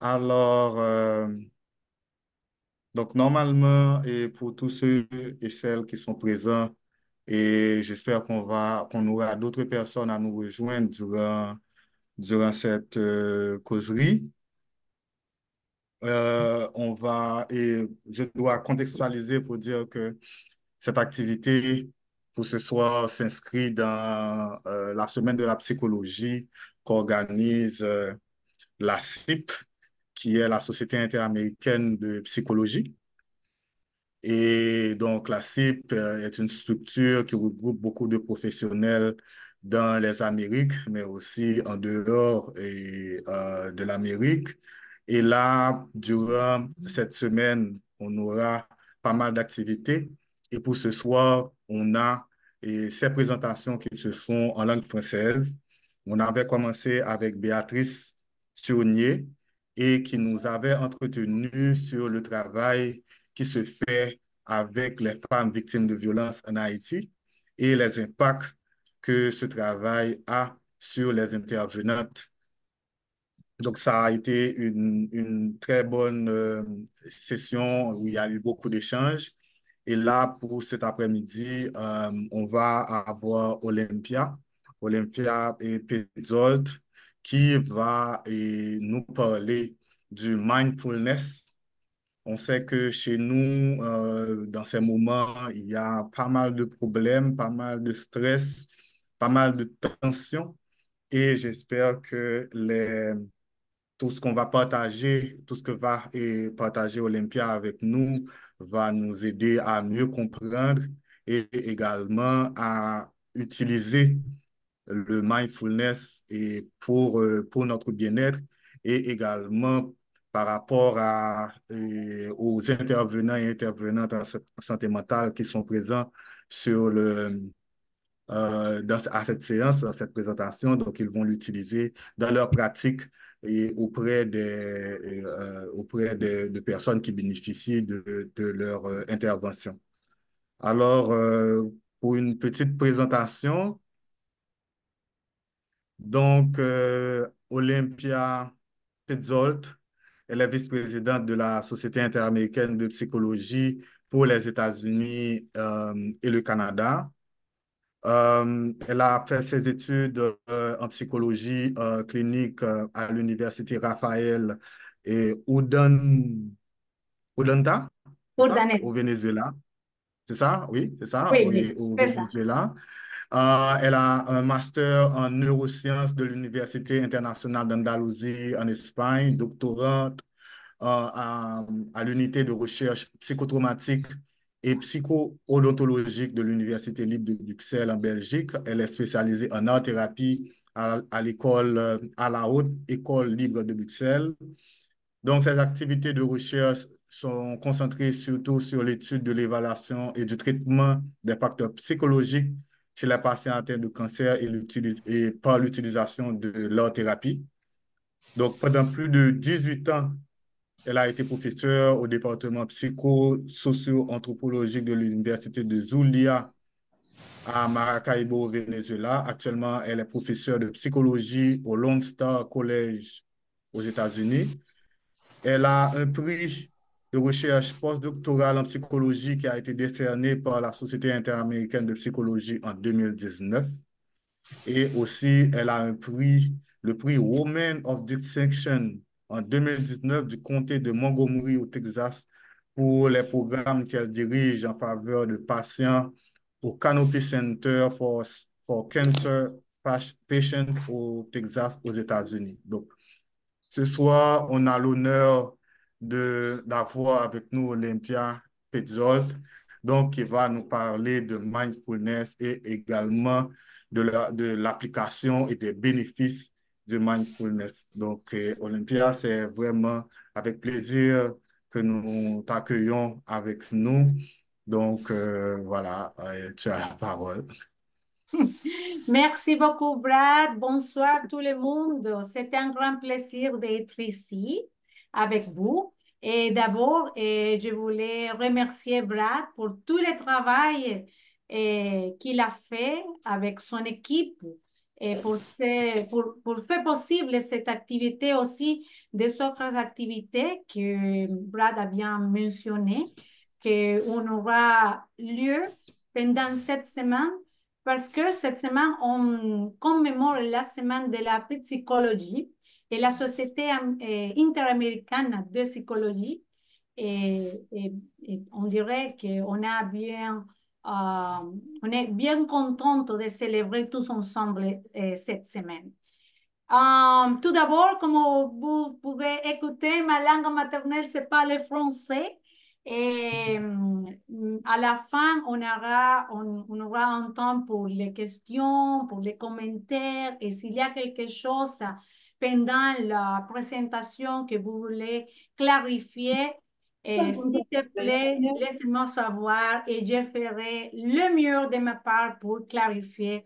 Alors, donc normalement, et pour tous ceux et celles qui sont présents, et j'espère qu'on aura d'autres personnes à nous rejoindre durant cette causerie. Et je dois contextualiser pour dire que cette activité pour ce soir s'inscrit dans la semaine de la psychologie qu'organise la CIP, qui est la Société interaméricaine de psychologie. Et donc, la CIP est une structure qui regroupe beaucoup de professionnels dans les Amériques, mais aussi en dehors de l'Amérique. Et là, durant cette semaine, on aura pas mal d'activités. Et pour ce soir, on a ces présentations qui se font en langue française. On avait commencé avec Béatrice Saunier et qui nous avait entretenu sur le travail qui se fait avec les femmes victimes de violences en Haïti et les impacts que ce travail a sur les intervenantes. Donc, ça a été une très bonne session où il y a eu beaucoup d'échanges. Et là, pour cet après-midi, on va avoir Olympia et Petzold, qui va nous parler du mindfulness. On sait que chez nous, dans ces moments, il y a pas mal de problèmes, pas mal de stress, pas mal de tensions. Et j'espère que tout ce qu'on va partager, tout ce que va partager Olympia avec nous, va nous aider à mieux comprendre et également à utiliser le mindfulness pour notre bien-être et également par rapport aux intervenants et intervenantes en santé mentale qui sont présents sur à cette séance, dans cette présentation. Donc, ils vont l'utiliser dans leur pratique et auprès de personnes qui bénéficient de leur intervention. Alors, pour une petite présentation, donc, Olympia Petzold, elle est vice-présidente de la Société interaméricaine de psychologie pour les États-Unis et le Canada. Elle a fait ses études en psychologie clinique à l'Université Raphaël et Udanta, c'est Pour ça, Daniel. au Venezuela. C'est ça, oui, c'est ça, Oui, oui, oui, au c'est ça. Venezuela. Elle a un master en neurosciences de l'Université internationale d'Andalousie en Espagne, doctorante à l'unité de recherche psychotraumatique et psycho-odontologique de l'Université libre de Bruxelles en Belgique. Elle est spécialisée en art-thérapie à la Haute École libre de Bruxelles. Donc, ces activités de recherche sont concentrées surtout sur l'étude de l'évaluation et du traitement des facteurs psychologiques chez les patients atteints de cancer et par l'utilisation de l'art-thérapie. Donc, pendant plus de 18 ans, elle a été professeure au département psycho-socio-anthropologique de l'Université de Zulia à Maracaibo, au Venezuela. Actuellement, elle est professeure de psychologie au Lone Star College aux États-Unis. Elle a un prix de recherche postdoctorale en psychologie qui a été décerné par la Société interaméricaine de psychologie en 2019. Et aussi, elle a le prix Woman of Distinction en 2019 du comté de Montgomery au Texas pour les programmes qu'elle dirige en faveur de patients au Canopy Center for Cancer Patients au Texas, aux États-Unis. Donc, ce soir, on a l'honneur d'avoir avec nous Olympia Petzold, donc qui va nous parler de mindfulness et également de l'application et des bénéfices de mindfulness. Donc, Olympia, c'est vraiment avec plaisir que nous t'accueillons avec nous. Donc, voilà, tu as la parole. Merci beaucoup, Brad. Bonsoir tout le monde. C'est un grand plaisir d'être ici avec vous. Et d'abord, je voulais remercier Brad pour tout le travail qu'il a fait avec son équipe Et pour faire possible cette activité aussi, des autres activités que Brad a bien mentionnées, qu'on aura lieu pendant cette semaine, parce que cette semaine, on commémore la semaine de la psychologie et la Société interaméricaine de psychologie. Et on dirait on est bien contente de célébrer tous ensemble cette semaine. Tout d'abord, comme vous pouvez écouter, ma langue maternelle, c'est pas le français. Et à la fin, on aura un temps pour les questions, pour les commentaires. Et s'il y a quelque chose pendant la présentation que vous voulez clarifier, s'il te plaît, laisse-moi savoir et je ferai le mieux de ma part pour clarifier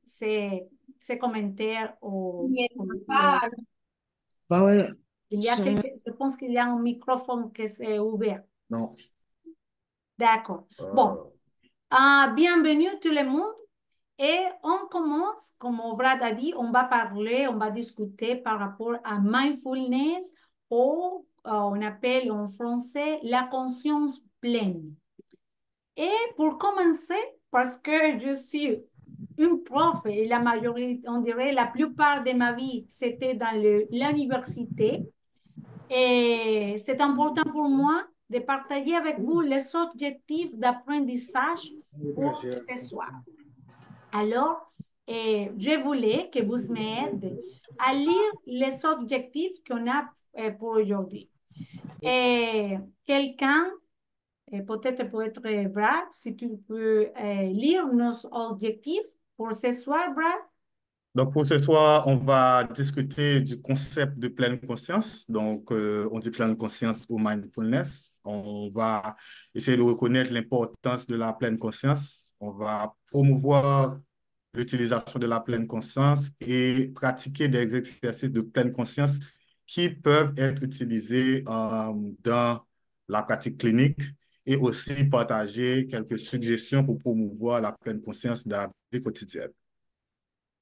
ces commentaires Bah ouais. je pense qu'il y a un microphone qui s'est ouvert. Non. D'accord. Bon, bienvenue tout le monde. Et on commence, comme Brad a dit, on va parler, on va discuter par rapport à mindfulness ou on appelle en français la conscience pleine. Et pour commencer, parce que je suis une prof et la majorité, on dirait la plupart de ma vie, c'était dans l'université. Et c'est important pour moi de partager avec vous les objectifs d'apprentissage pour ce soir. Alors, je voulais que vous m'aidiez à lire les objectifs qu'on a pour aujourd'hui. Et quelqu'un, peut-être peut être Brad, si tu peux lire nos objectifs pour ce soir, Brad. Donc, pour ce soir, on va discuter du concept de pleine conscience. Donc, on dit pleine conscience ou mindfulness. On va essayer de reconnaître l'importance de la pleine conscience. On va promouvoir l'utilisation de la pleine conscience et pratiquer des exercices de pleine conscience qui peuvent être utilisés dans la pratique clinique et aussi partager quelques suggestions pour promouvoir la pleine conscience dans la vie quotidienne.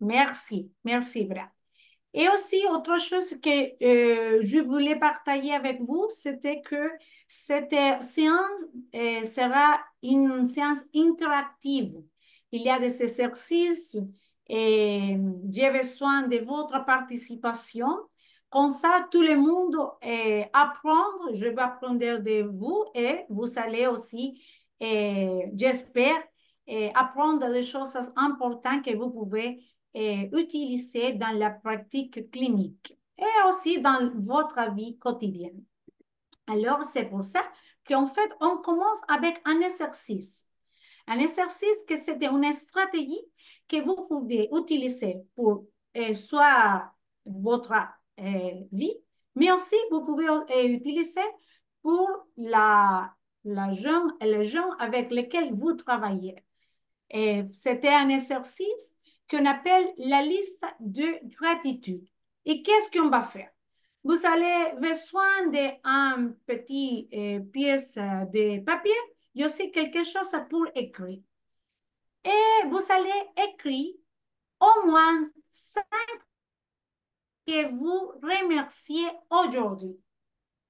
Merci, Brad. Et aussi, autre chose que je voulais partager avec vous, c'était que cette séance sera une séance interactive. Il y a des exercices et j'ai besoin de votre participation. Comme ça, tout le monde apprend. Je vais apprendre de vous et vous allez aussi, j'espère, apprendre des choses importantes que vous pouvez utilisé dans la pratique clinique et aussi dans votre vie quotidienne. Alors, c'est pour ça qu'en fait, on commence avec un exercice. Un exercice que c'est une stratégie que vous pouvez utiliser pour soit votre vie, mais aussi vous pouvez utiliser pour les gens avec lesquels vous travaillez. C'était un exercice qu'on appelle la liste de gratitude. Et qu'est-ce qu'on va faire? Vous avez besoin d'une petite pièce de papier et aussi quelque chose pour écrire. Et vous allez écrire au moins 5 que vous remerciez aujourd'hui.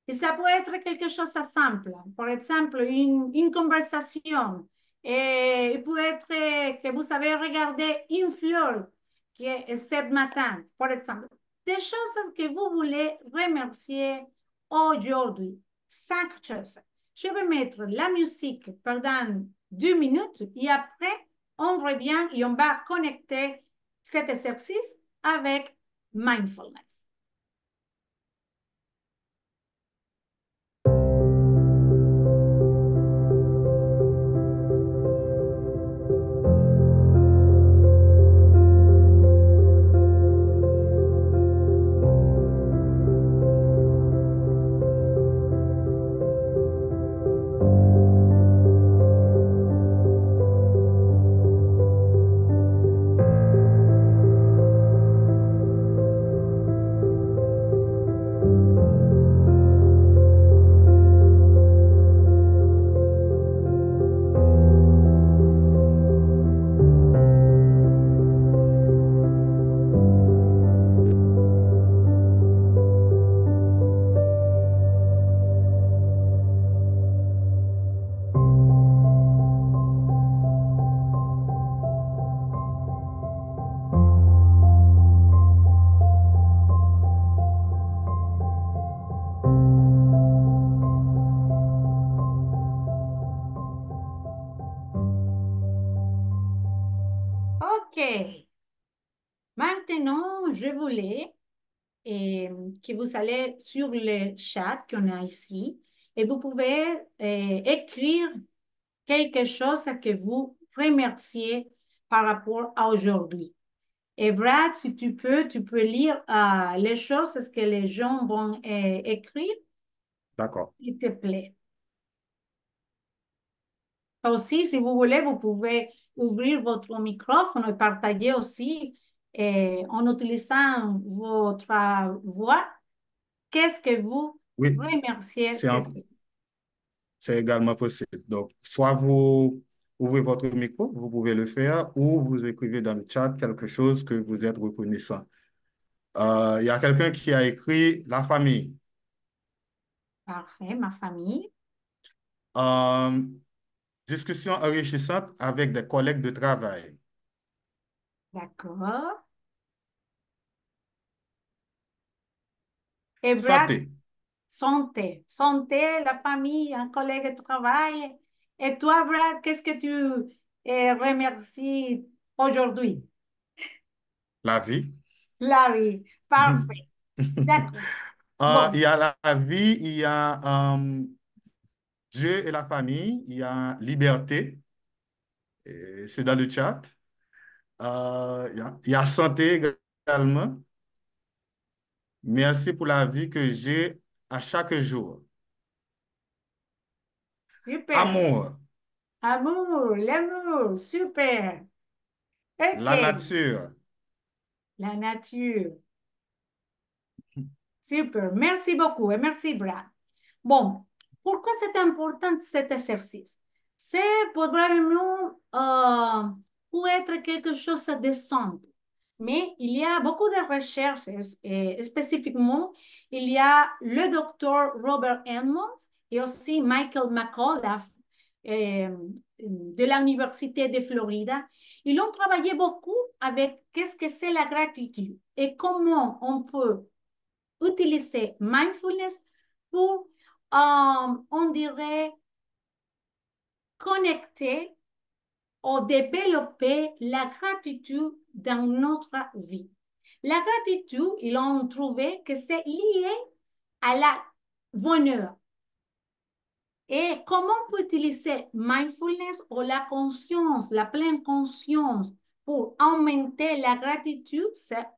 Et ça peut être quelque chose de simple. Par exemple, une conversation. Et il peut être que vous avez regardé une fleur qui est ce matin, par exemple. Des choses que vous voulez remercier aujourd'hui. 5 choses. Je vais mettre la musique pendant 2 minutes et après, on revient et on va connecter cet exercice avec mindfulness. voulais que vous allez sur le chat qu'on a ici et vous pouvez écrire quelque chose que vous remerciez par rapport à aujourd'hui. Et Brad, si tu peux lire les choses que les gens vont écrire, D'accord. s'il te plaît. Aussi, si vous voulez, vous pouvez ouvrir votre microphone et partager aussi en utilisant votre voix. Qu'est-ce que vous Oui, remerciez c'est cette en- fois? c'est également possible. Donc, soit vous ouvrez votre micro, vous pouvez le faire, ou vous écrivez dans le chat quelque chose que vous êtes reconnaissant. Il y a quelqu'un qui a écrit la famille. Parfait, ma famille. Euh, Discussion enrichissante avec des collègues de travail. D'accord. Et Brad, Santé. santé. Santé, la famille, un collègue de travail. Et toi, Brad, qu'est-ce que tu remercies aujourd'hui? La vie. La vie. Parfait. D'accord. Il Bon, y a la vie, il y a Dieu et la famille, il y a liberté, et c'est dans le chat. Il y a santé également. Merci pour la vie que j'ai à chaque jour. super. Amour, Amour, l'amour, super. la OK. nature. La nature. Super. Merci beaucoup et merci, Brad. Bon, pourquoi c'est important cet exercice? C'est probablement pour être quelque chose de simple. Mais il y a beaucoup de recherches et spécifiquement, il y a le docteur Robert Edmonds et aussi Michael McAuliffe de l'Université de Florida. Ils ont travaillé beaucoup avec qu'est-ce que c'est la gratitude et comment on peut utiliser mindfulness pour, on dirait, connecter ou développer la gratitude dans notre vie. La gratitude, ils ont trouvé que c'est lié à la bonheur. Et comment on peut utiliser mindfulness ou la conscience, la pleine conscience pour augmenter la gratitude,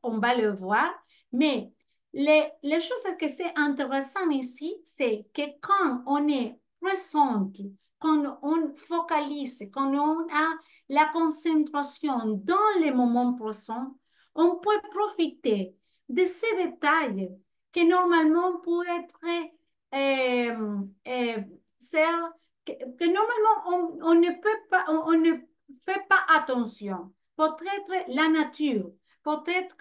on va le voir. Mais les choses que c'est intéressant ici, c'est que quand on est présent, quand on focalise, quand on a la concentration dans le moment présent, on peut profiter de ces détails qui normalement peuvent être euh, euh, c'est que normalement on ne peut pas, on ne fait pas attention. Peut-être la nature, peut-être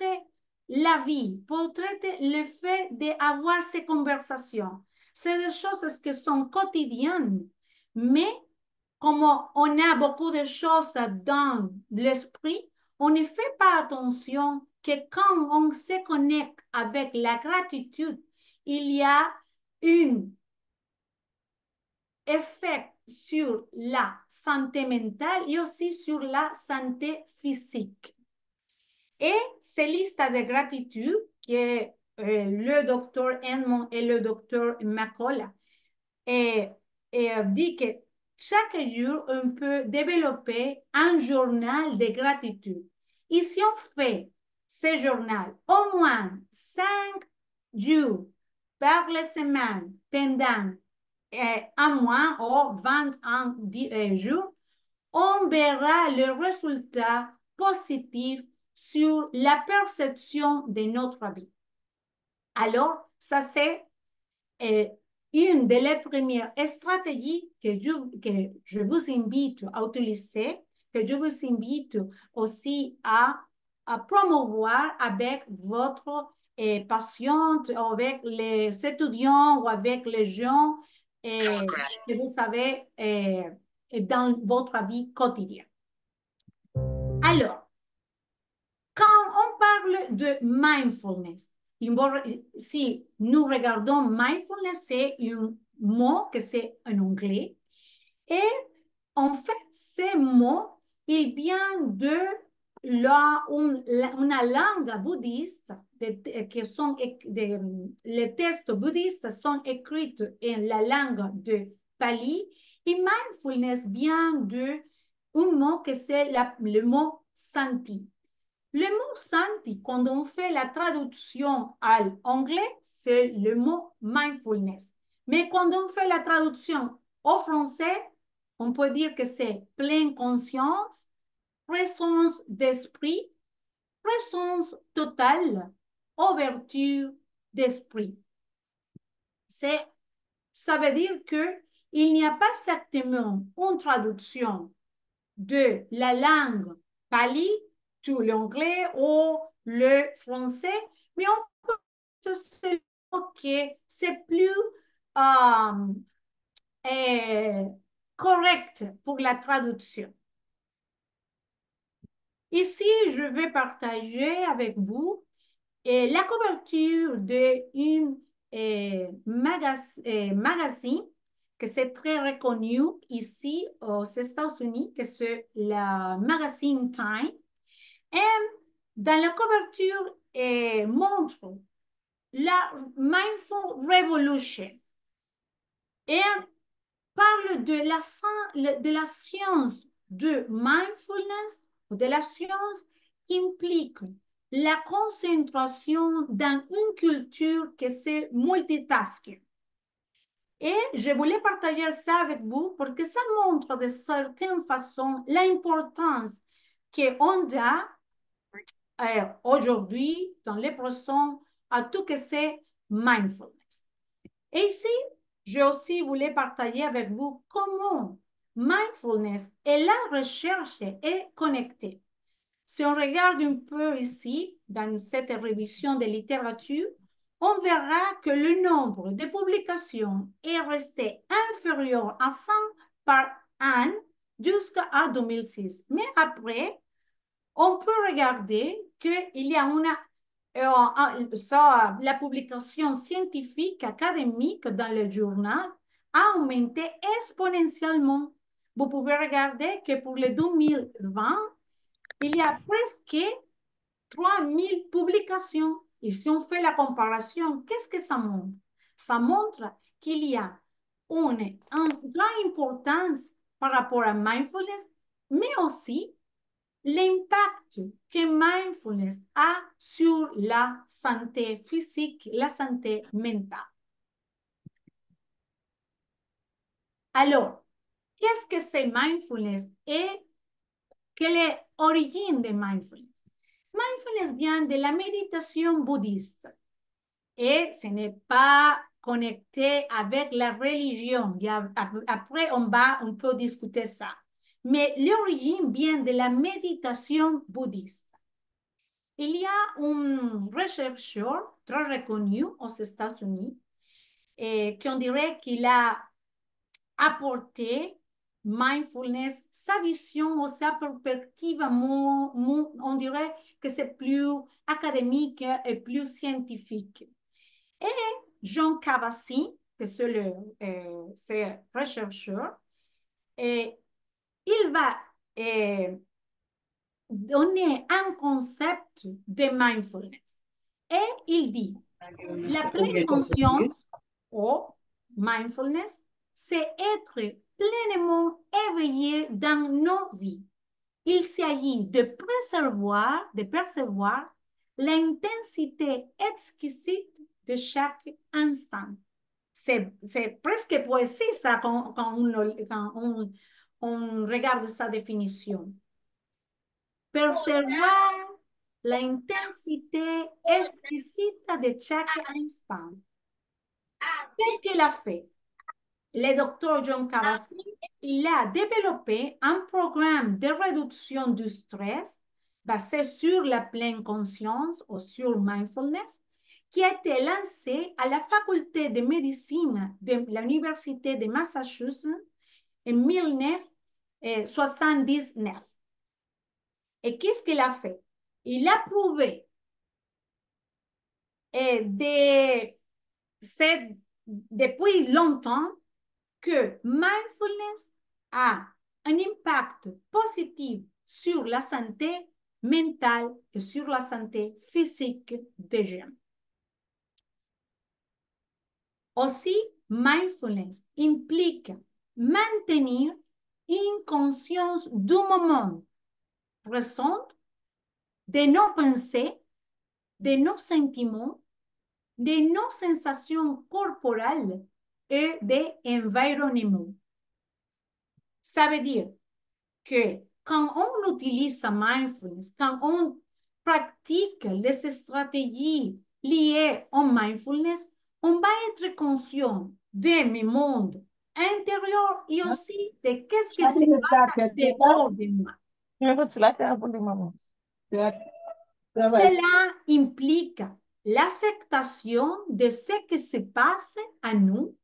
la vie, peut-être le fait d'avoir ces conversations. C'est des choses qui sont quotidiennes, mais comme on a beaucoup de choses dans l'esprit, on ne fait pas attention que quand on se connecte avec la gratitude, il y a une effet sur la santé mentale et aussi sur la santé physique. Et ces listes de gratitude que le docteur Edmond et le docteur McCullough et, dit que chaque jour, on peut développer un journal de gratitude. Et si on fait ce journal au moins 5 jours par la semaine pendant un mois ou 21 jours, on verra le résultat positif sur la perception de notre vie. Alors, ça c'est euh, une des premières stratégies que je vous invite à utiliser, que je vous invite aussi à promouvoir avec votre patiente, avec les étudiants ou avec les gens que vous savez dans votre vie quotidienne. Alors, quand on parle de mindfulness, si nous regardons mindfulness, c'est un mot que c'est en anglais. Et en fait, ce mot, il vient de una langue bouddhiste, les textes bouddhistes sont écrits en la langue de Pali, et mindfulness vient de un mot que c'est le mot santi. Le mot santi, quand on fait la traduction à l'anglais, c'est le mot mindfulness. Mais quand on fait la traduction au français, on peut dire que c'est pleine conscience, présence d'esprit, présence totale, ouverture d'esprit. Ça veut dire qu'il n'y a pas exactement une traduction de la langue pali, tout l'anglais ou le français, mais on peut se dire que c'est plus euh, correct pour la traduction. Ici, je vais partager avec vous la couverture d'une magazine que c'est très reconnu ici aux États-Unis, que c'est la magazine Time. Et dans la couverture, montre la Mindful Revolution et parle de la science de mindfulness, ou de la science qui implique la concentration dans une culture que c'est multitasking. Et je voulais partager ça avec vous parce que ça montre de certaines façons l'importance qu'on a aujourd'hui dans les personnes à tout que c'est mindfulness. Et ici, je aussi voulais partager avec vous comment mindfulness et la recherche est connectée. Si on regarde un peu ici, dans cette révision de littérature, on verra que le nombre de publications est resté inférieur à 100 par an jusqu'à 2006. Mais après, on peut regarder qu'il y a la publication scientifique académique dans le journal a augmenté exponentiellement. Vous pouvez regarder que pour le 2020, il y a presque 3000 publications. Et si on fait la comparaison, qu'est-ce que ça montre? Ça montre qu'il y a une grande importance par rapport à mindfulness, mais aussi l'impact que mindfulness a sur la santé physique, la santé mentale. Alors, qu'est-ce que c'est mindfulness et quelle est l'origine de mindfulness? Mindfulness vient de la méditation bouddhiste et ce n'est pas connecté avec la religion. Après, on peut discuter ça. Mais l'origine vient de la méditation bouddhiste. Il y a un chercheur très reconnu aux États-Unis qu'on dirait qu'il a apporté mindfulness, sa vision ou sa perspective, on dirait que c'est plus académique et plus scientifique. Et John Kabat-Zinn, que c'est le chercheur, il va donner un concept de mindfulness. Et il dit, la pleine conscience ou mindfulness, c'est être pleinement éveillé dans nos vies. Il s'agit de percevoir l'intensité exquisite de chaque instant. C'est presque poésie ça quand on regarde sa définition. Percevoir l'intensité exquisite de chaque instant. Qu'est-ce qu'il a fait? Le docteur John Kabat-Zinn, il a développé un programme de réduction du stress basé sur la pleine conscience ou sur mindfulness qui a été lancé à la faculté de médecine de l'Université de Massachusetts en 1979. Et qu'est-ce qu'il a fait? Il a prouvé depuis longtemps que mindfulness a un impact positif sur la santé mentale et sur la santé physique des jeunes. Aussi, mindfulness implique maintenir une conscience du moment présent, de nos pensées, de nos sentiments, de nos sensations corporelles et de l'environnement. Ça veut dire que quand on utilise mindfulness, quand on pratique les stratégies liées au mindfulness, on va être conscient de mes mondes intérieurs et aussi de qu'est-ce qui se passe dehors de moi. Cela implique l'acceptation de ce qui se passe à nous,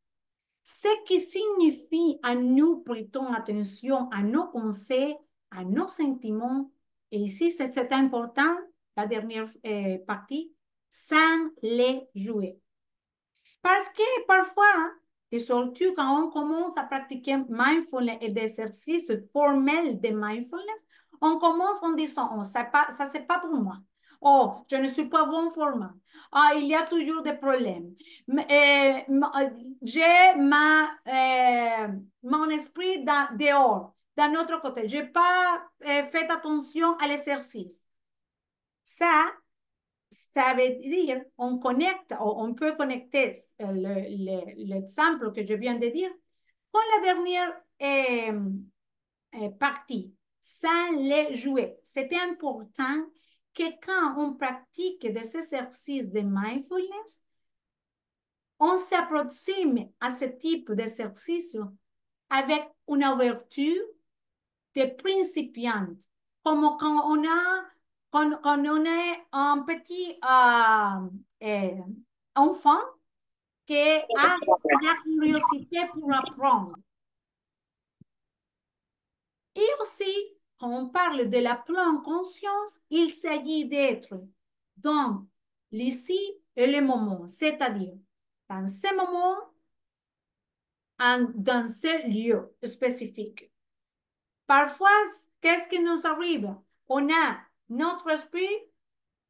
ce qui signifie à nous prêtons attention à nos pensées, à nos sentiments. Et ici, c'est important, la dernière partie, sans les jouer. Parce que parfois, et surtout quand on commence à pratiquer mindfulness et des exercices formels de mindfulness, on commence en disant, oh, ça, c'est pas pour moi. Oh, je ne suis pas bon format. Ah, il y a toujours des problèmes. J'ai mon esprit dehors, d'un autre côté. Je n'ai pas fait attention à l'exercice. Ça veut dire, on connecte, on peut connecter l'exemple que je viens de dire con la dernière partie, sans les jouer. C'était important que quand on pratique des exercices de mindfulness, on s'approxime à ce type d'exercice avec une ouverture de principiante, comme quand on est un petit enfant qui a la curiosité pour apprendre. Et aussi, quand on parle de la pleine conscience, il s'agit d'être dans l'ici et le moment, c'est-à-dire dans ce moment, dans ce lieu spécifique. Parfois, qu'est-ce qui nous arrive? On a notre esprit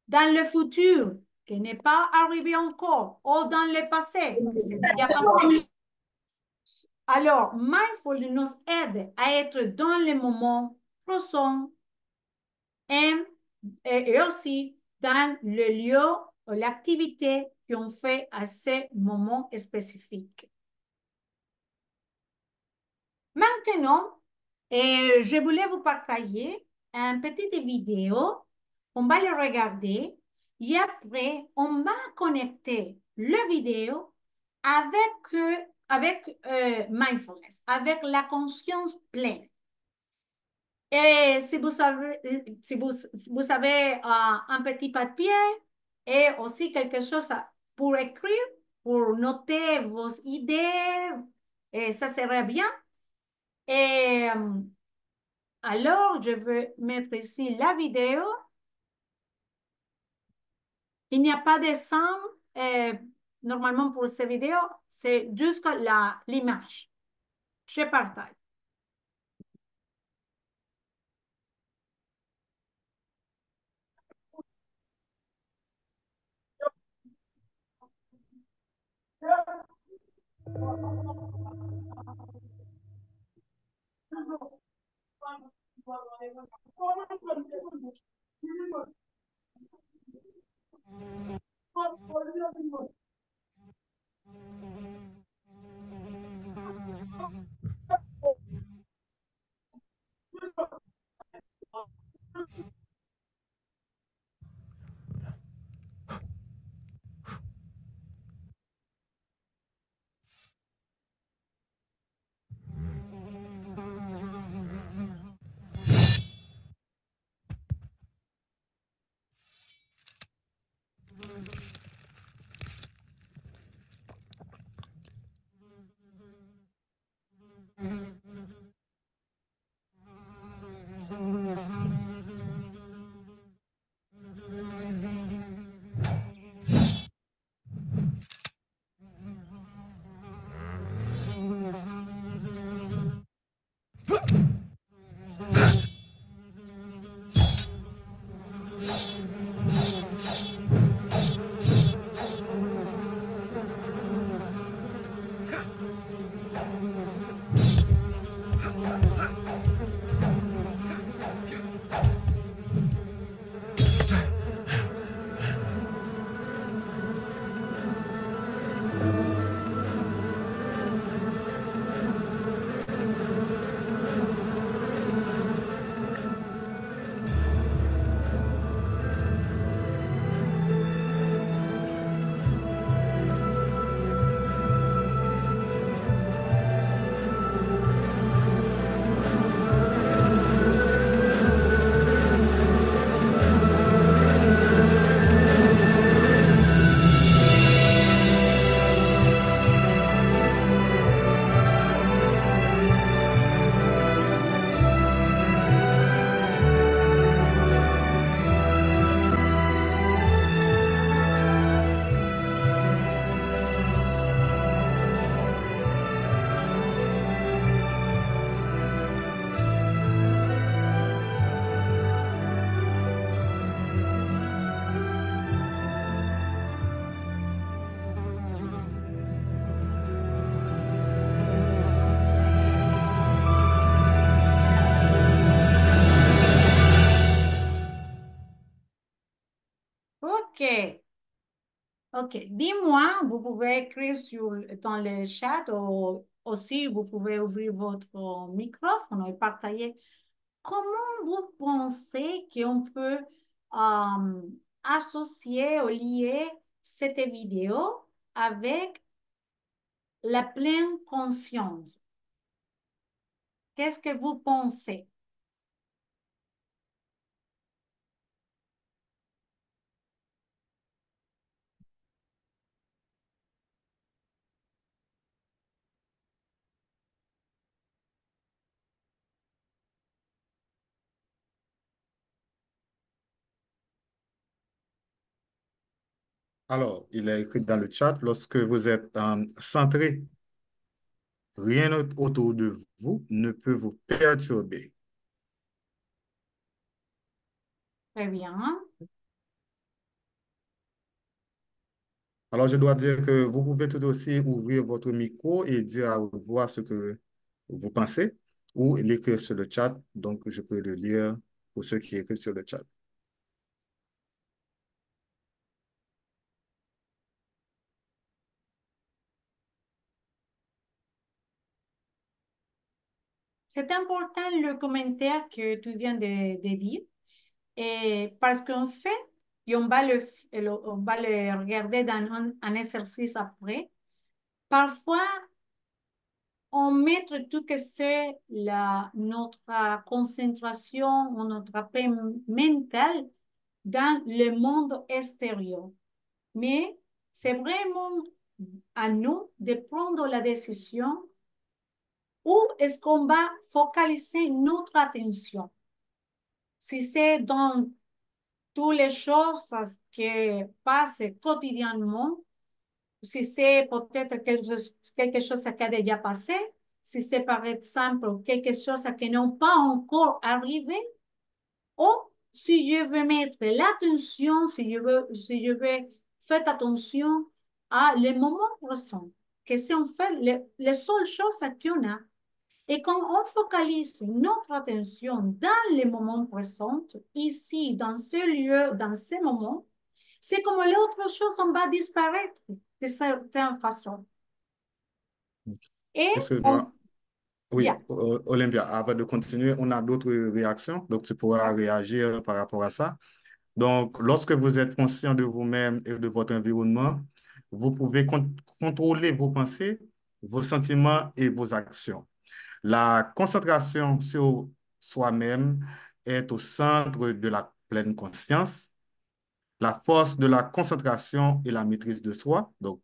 dans le futur, qui n'est pas arrivé encore, ou dans le passé, qui s'est déjà passé. Alors, mindfulness nous aide à être dans le moment présent et aussi dans le lieu ou l'activité qu'on fait à ce moment spécifique. Maintenant, je voulais vous partager une petite vidéo. On va le regarder et après, on va connecter la vidéo avec mindfulness, avec la conscience pleine. Et si vous avez un petit papier et aussi quelque chose pour écrire, pour noter vos idées, et ça serait bien. Et alors, je vais mettre ici la vidéo. Il n'y a pas de son normalement pour ces vidéos, c'est juste l'image. Je partage. OK. Dis-moi, vous pouvez écrire dans le chat ou aussi vous pouvez ouvrir votre microphone et partager. Comment vous pensez qu'on peut associer ou lier cette vidéo avec la pleine conscience? Qu'est-ce que vous pensez? Alors, il est écrit dans le chat, lorsque vous êtes centré, rien autour de vous ne peut vous perturber. Très bien. Alors, je dois dire que vous pouvez tout aussi ouvrir votre micro et dire à haute voix ce que vous pensez ou l'écrire sur le chat. Donc, je peux le lire pour ceux qui écrivent sur le chat. C'est important le commentaire que tu viens de dire. Et parce qu'en fait, et on va le regarder dans un exercice après. Parfois, on met tout que c'est notre concentration ou notre paix mentale dans le monde extérieur. Mais c'est vraiment à nous de prendre la décision où est-ce qu'on va focaliser notre attention. Si c'est dans toutes les choses qui passent quotidiennement, si c'est peut-être quelque chose qui a déjà passé, si c'est par exemple quelque chose qui n'a pas encore arrivé, ou si je veux mettre l'attention, si je veux faire attention à le moment présent, que c'est en fait les seules choses qu'on a. Et quand on focalise notre attention dans le moment présent, ici, dans ce lieu, dans ce moment, c'est comme l'autre chose, on va disparaître de certaine façon. Et on, Excuse-moi. yeah. Oui, Olympia, avant de continuer, on a d'autres réactions, donc tu pourras réagir par rapport à ça. Donc, lorsque vous êtes conscient de vous-même et de votre environnement, vous pouvez contrôler vos pensées, vos sentiments et vos actions. La concentration sur soi-même est au centre de la pleine conscience. La force de la concentration et la maîtrise de soi, donc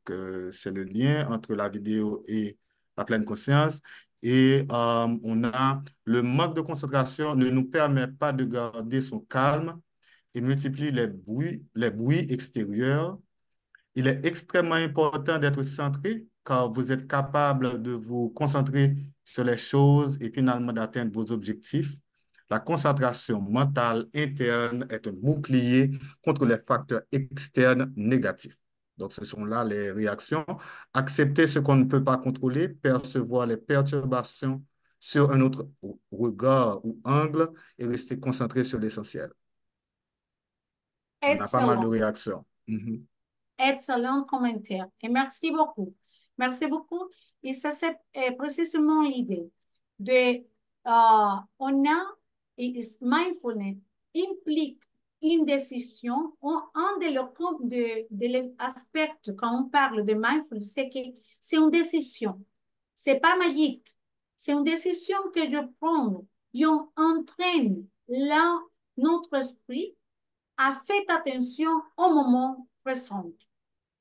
c'est le lien entre la vidéo et la pleine conscience. Et on a le manque de concentration ne nous permet pas de garder son calme et multiplie les bruits extérieurs. Il est extrêmement important d'être centré car vous êtes capable de vous concentrer sur les choses et finalement d'atteindre vos objectifs. La concentration mentale interne est un bouclier contre les facteurs externes négatifs. Donc, ce sont là les réactions. Accepter ce qu'on ne peut pas contrôler, percevoir les perturbations sur un autre regard ou angle et rester concentré sur l'essentiel. On a pas mal de Excellent. réactions. Mhm. Excellent commentaire. Et merci beaucoup. Merci beaucoup. Et ça, c'est précisément l'idée de, on a, mindfulness implique une décision. Un de l'aspect quand on parle de mindfulness, c'est que c'est une décision. C'est pas magique. C'est une décision que je prends. Et on entraîne là notre esprit à faire attention au moment présent.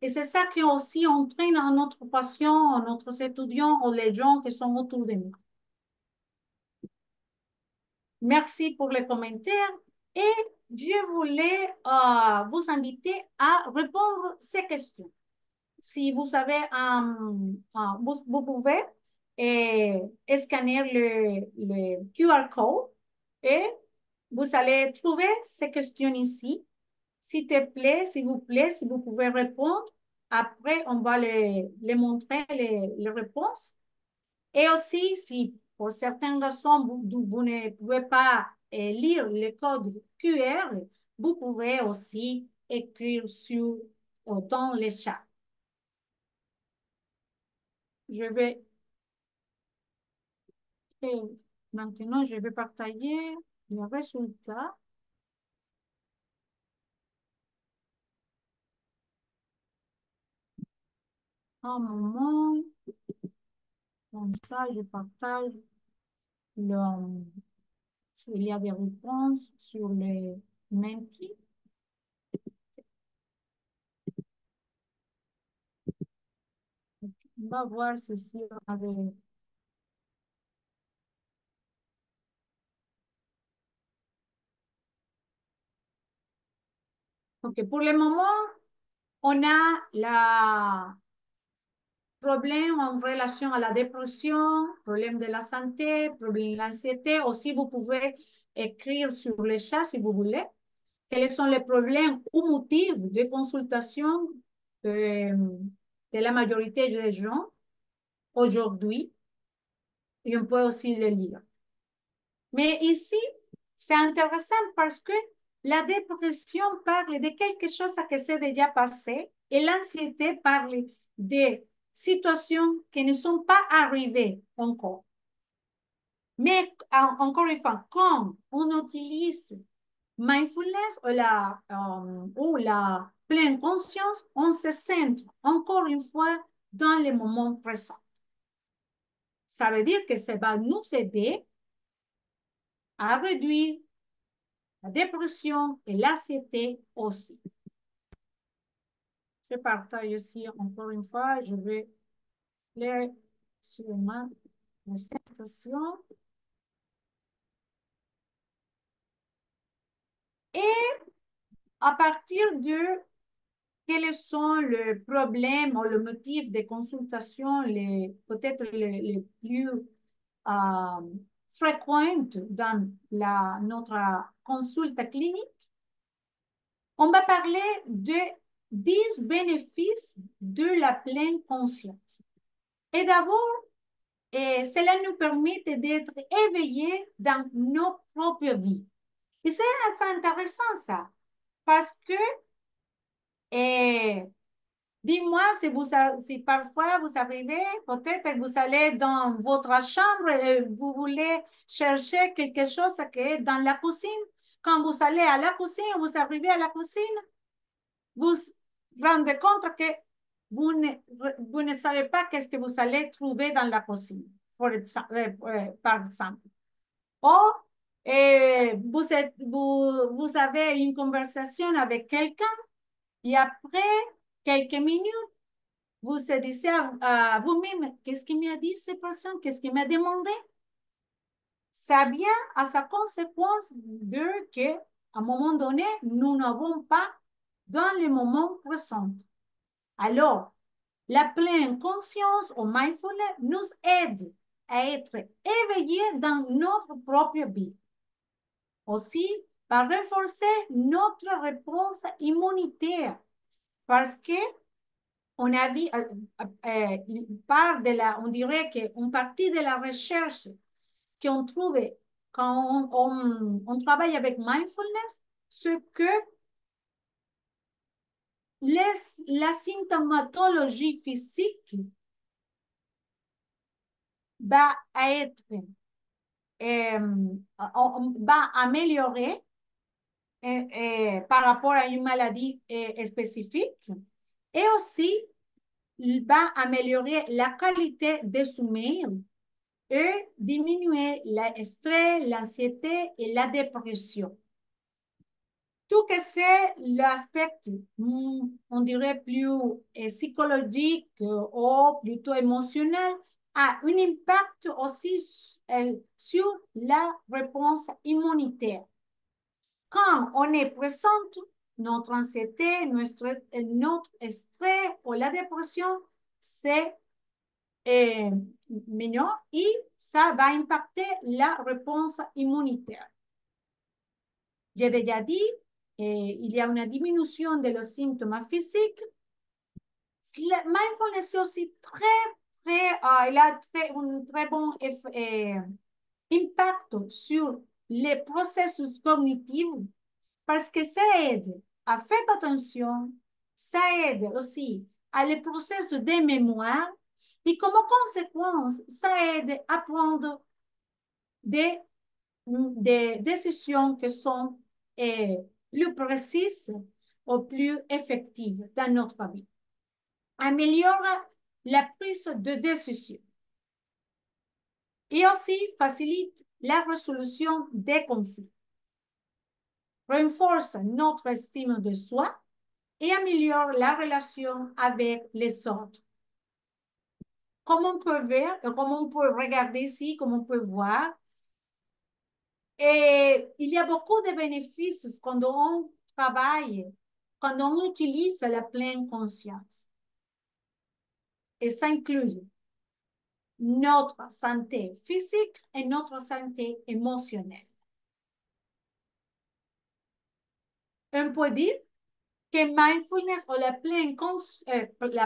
Et c'est ça qui aussi entraîne à notre patient, à notre étudiant, aux les gens qui sont autour de nous. Merci pour les commentaires et je voulais vous inviter à répondre à ces questions. Si vous avez vous pouvez scanner le QR code et vous allez trouver ces questions ici. S'il te plaît, s'il vous plaît, si vous pouvez répondre. Après, on va les montrer les réponses. Et aussi, si pour certaines raisons, vous ne pouvez pas lire le code QR, vous pouvez aussi écrire sur dans les chats. Je vais, et maintenant, je vais partager les résultats. Un moment, comme ça, je partage le, s'il y a des réponses sur les mentis. On va voir ceci avec. Ok, pour le moment, on a la problème en relation à la dépression, problème de la santé, problème de l'anxiété. Aussi, vous pouvez écrire sur le chat si vous voulez. Quels sont les problèmes ou motifs de consultation de la majorité des gens aujourd'hui? Et on peut aussi le lire. Mais ici, c'est intéressant parce que la dépression parle de quelque chose qui s'est déjà passé et l'anxiété parle de situations qui ne sont pas arrivées encore. Mais encore une fois, quand on utilise mindfulness ou la pleine conscience, on se centre encore une fois dans le moment présent. Ça veut dire que ça va nous aider à réduire la dépression et l'anxiété aussi. Je partage ici encore une fois, je vais lire sur ma présentation. Et à partir de quels sont les problèmes ou le motif des consultations peut-être les plus fréquentes dans notre consulte clinique, on va parler de 10 bénéfices de la pleine conscience. Et d'abord, cela nous permet d'être éveillés dans nos propres vies. Et c'est assez intéressant ça, parce que, dis-moi si parfois vous arrivez, peut-être que vous allez dans votre chambre et vous voulez chercher quelque chose qui est dans la cuisine. Quand vous allez à la cuisine, vous arrivez à la cuisine, vous vous rendez compte que vous ne savez pas qu'est-ce que vous allez trouver dans la cuisine, par exemple. Ou vous avez une conversation avec quelqu'un et après quelques minutes, vous se dites à vous-même, qu'est-ce qu'il m'a dit cette personne, qu'est-ce qu'il m'a demandé? Ça vient à sa conséquence de que, à un moment donné, nous n'avons pas dans le moment présent. Alors, la pleine conscience ou mindfulness nous aide à être éveillés dans notre propre vie. Aussi, par renforcer notre réponse immunitaire, parce que on a vu, on dirait qu'une partie de la recherche qu'on trouve quand on travaille avec mindfulness, c'est que la symptomatologie physique va être, va améliorer par rapport à une maladie spécifique et aussi va améliorer la qualité de sommeil et diminuer le stress, l'anxiété et la dépression. Tout que c'est l'aspect, on dirait, plus psychologique ou plutôt émotionnel, a un impact aussi sur la réponse immunitaire. Quand on est présent, notre anxiété, notre stress ou la dépression, c'est mignon et ça va impacter la réponse immunitaire. J'ai déjà dit, il y a une diminution de los symptômes physiques. Le mindfulness est aussi il a un très bon impact sur les processus cognitifs parce que ça aide à faire attention, Ça aide aussi à le processus des mémoires et comme conséquence, ça aide à prendre des, des décisions qui sont plus précises ou plus effectives dans notre vie. Améliore la prise de décision et aussi facilite la résolution des conflits, renforce notre estime de soi et améliore la relation avec les autres. Comme on peut voir, comme on peut regarder ici, comme on peut voir, et il y a beaucoup de bénéfices quand on travaille, quand on utilise la pleine conscience. Et ça inclut notre santé physique et notre santé émotionnelle. On peut dire que mindfulness ou la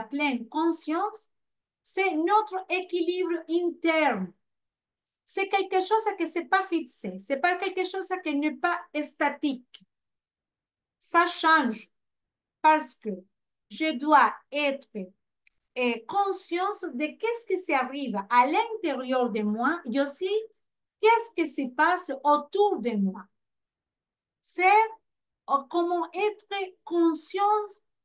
pleine conscience, c'est notre équilibre interne. C'est quelque chose qui n'est pas fixé, c'est pas quelque chose qui n'est pas statique. Ça change parce que je dois être conscience de qu'est-ce qui s'arrive à l'intérieur de moi et aussi qu'est-ce qui se passe autour de moi. C'est comment être conscient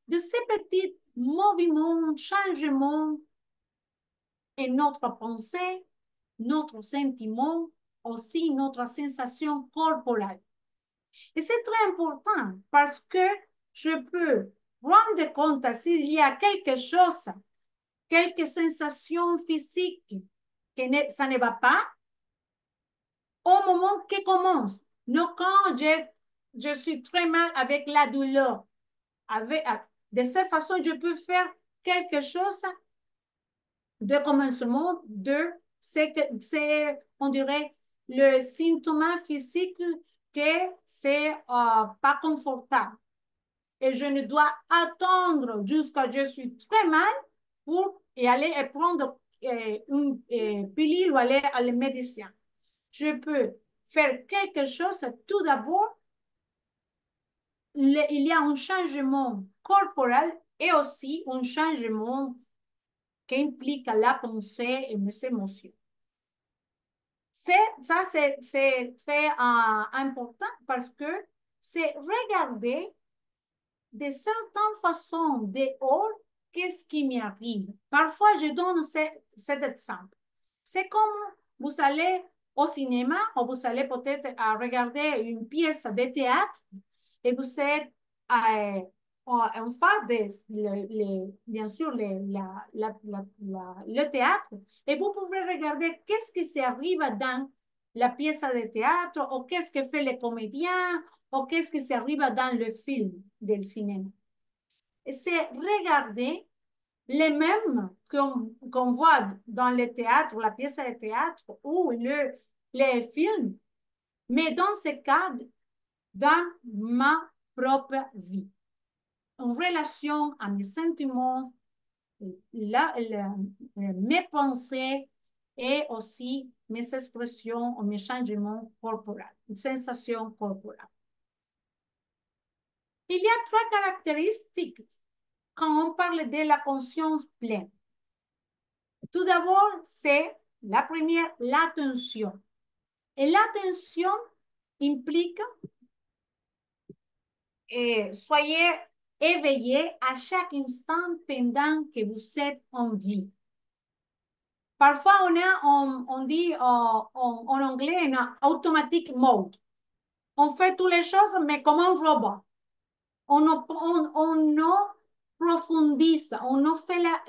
de ces petits mouvements, changements et notre pensée, notre sentiment, aussi notre sensation corporelle. Et c'est très important parce que je peux rendre compte s'il y a quelque chose, quelques sensations physiques que ça ne va pas au moment que commence. Non, quand je suis très mal avec la douleur, de cette façon, je peux faire quelque chose de commencement de, c'est, on dirait, le symptôme physique que c'est pas confortable. Et je ne dois attendre jusqu'à ce que je suis très mal pour y aller et prendre une pilule ou aller à le médecin. Je peux faire quelque chose tout d'abord. Il y a un changement corporel et aussi un changement qui implique la pensée et mes émotions. Ça, c'est très important parce que c'est regarder de certaines façons dehors qu'est-ce qui m'arrive. Parfois, je donne cet exemple. C'est comme vous allez au cinéma ou vous allez peut-être à regarder une pièce de théâtre et vous êtes en face de, bien sûr, le théâtre et vous pouvez regarder qu'est-ce qui s'arrive dans la pièce de théâtre ou qu'est-ce que fait le comédien ou qu'est-ce qui s'arrive dans le film del cinéma. C'est regarder les mêmes qu'on voit dans le théâtre, la pièce de théâtre ou les films, mais dans ce cas, dans ma propre vie, en relation à mes sentiments, mes pensées et aussi mes expressions ou mes changements corporels, sensations corporelles. Il y a trois caractéristiques quand on parle de la conscience pleine. Tout d'abord, c'est la première, l'attention. Et l'attention implique soyez éveillé à chaque instant pendant que vous êtes en vie. Parfois, on dit en anglais un automatic mode. On fait toutes les choses, mais comme un robot. On profondisse, on ne fait la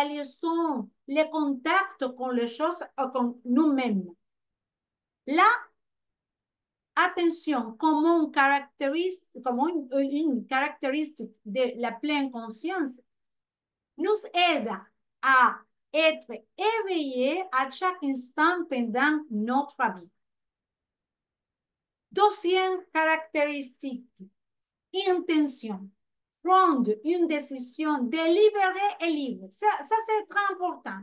liaison, les contacts con les choses, con nous-mêmes. Là, attention, comme une caractéristique de la pleine conscience, nous aide à être éveillés à chaque instant pendant notre vie. Deuxième caractéristique, intention. Prendre une décision délibérée et libre. Ça c'est très important.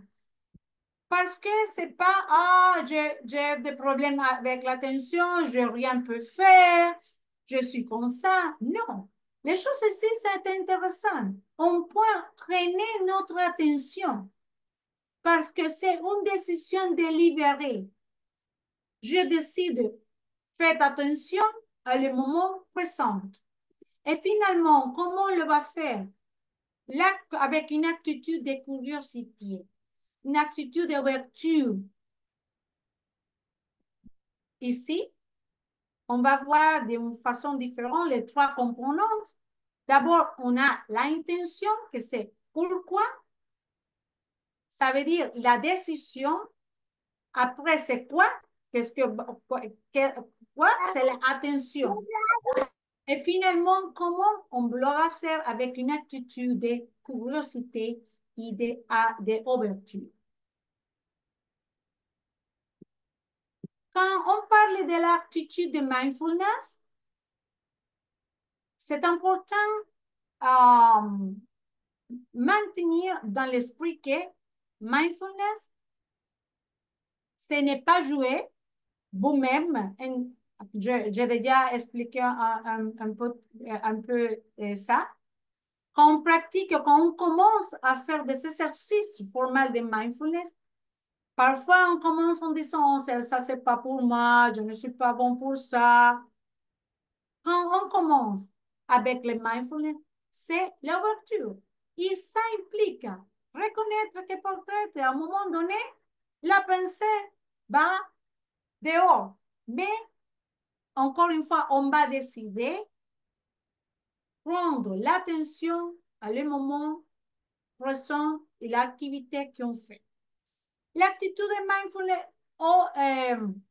Parce que c'est pas, j'ai des problèmes avec l'attention, je rien peux faire, je suis comme ça. Non. Les choses ici, c'est intéressant. On peut traîner notre attention parce que c'est une décision délibérée. Je décide, faites attention à le moment présent. Et finalement, comment on le va faire? Là, avec une attitude de curiosité, une attitude d'ouverture. Ici, on va voir d'une façon différente les trois composantes. D'abord, on a l'intention, que c'est pourquoi. Ça veut dire la décision. Après, c'est quoi? Qu'est-ce que, quoi? C'est l'attention. Et finalement, comment on doit faire avec une attitude de curiosité et d'ouverture. Quand on parle de l'attitude de mindfulness, c'est important euh, maintenir dans l'esprit que mindfulness, ce n'est pas jouer vous-même. J'ai déjà expliqué un peu ça. Quand on pratique, quand on commence à faire des exercices formels de mindfulness, parfois on commence en disant, oh, ça c'est pas pour moi, je ne suis pas bon pour ça. Quand on commence avec le mindfulness, c'est l'ouverture. Et ça implique reconnaître que peut-être à un moment donné, la pensée va dehors. Mais encore une fois, on va décider prendre l'attention à le moment présent et l'activité qu'on fait. L'attitude de mindfulness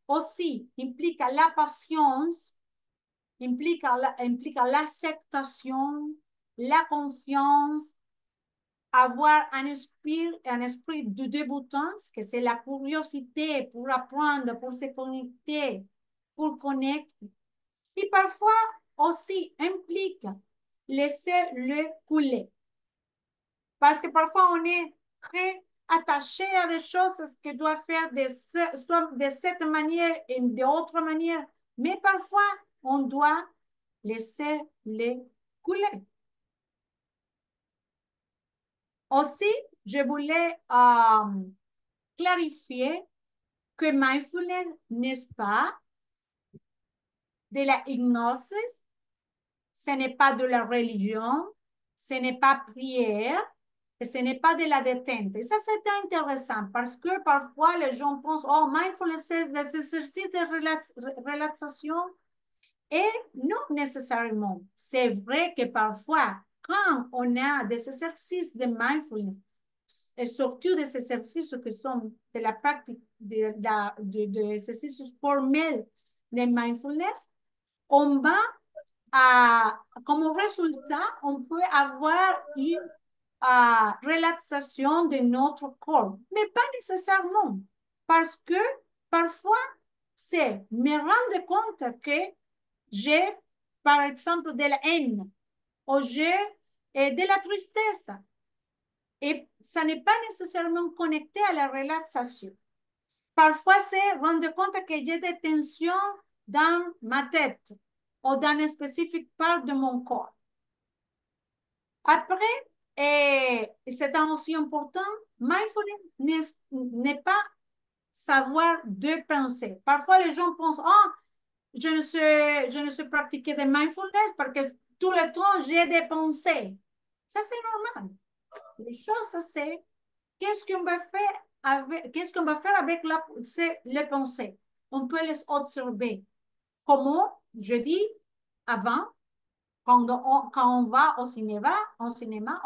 aussi implique la patience, implique l'acceptation, la confiance, avoir un esprit de débutance, que c'est la curiosité pour apprendre, pour se connecter, pour connecter. Et parfois aussi implique laisser le couler. Parce que parfois on est très attaché à des choses que doit faire soit de cette manière et d'autre manière. Mais parfois, on doit laisser les couler. Aussi, je voulais clarifier que mindfulness n'est pas de la hypnose, ce n'est pas de la religion, ce n'est pas prière, et ce n'est pas de la détente. Et ça, c'est intéressant parce que parfois les gens pensent, oh, mindfulness, c'est des exercices de relaxation. Et non nécessairement. C'est vrai que parfois, quand on a des exercices de mindfulness, et surtout des exercices qui sont de la pratique, de exercices formels de mindfulness, on va comme résultat, on peut avoir une relaxation de notre corps, mais pas nécessairement, parce que parfois, c'est me rendre compte que j'ai, par exemple, de la haine ou j'ai de la tristesse. Et ça n'est pas nécessairement connecté à la relaxation. Parfois, c'est rendre compte que j'ai des tensions dans ma tête ou dans une spécifique part de mon corps. Après, et c'est aussi important, mindfulness n'est pas savoir de penser. Parfois, les gens pensent, oh, je ne sais pratiquer de mindfulness parce que tout le temps, j'ai des pensées. Ça, c'est normal. Les choses, c'est qu'est-ce qu'on va faire qu'est-ce qu'on va faire avec les pensées? On peut les observer. Comment, je dis avant, quand on va au cinéma ou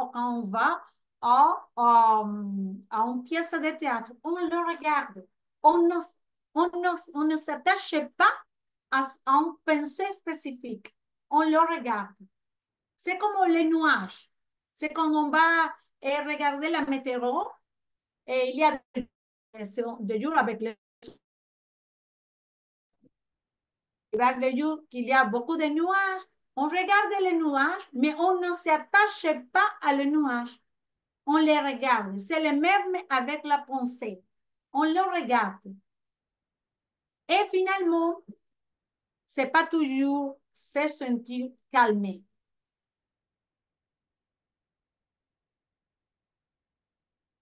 quand on va à une pièce de théâtre, on le regarde. On ne, on ne s'attache pas à une pensée spécifique. On le regarde. C'est comme les nuages. C'est quand on va regarder la météo et il y a des jours avec les jours qu'il y a beaucoup de nuages. On regarde les nuages, mais on ne s'attache pas à les nuages. On les regarde. C'est le même avec la pensée. On le regarde. Et finalement, c'est pas toujours se sentir calmé.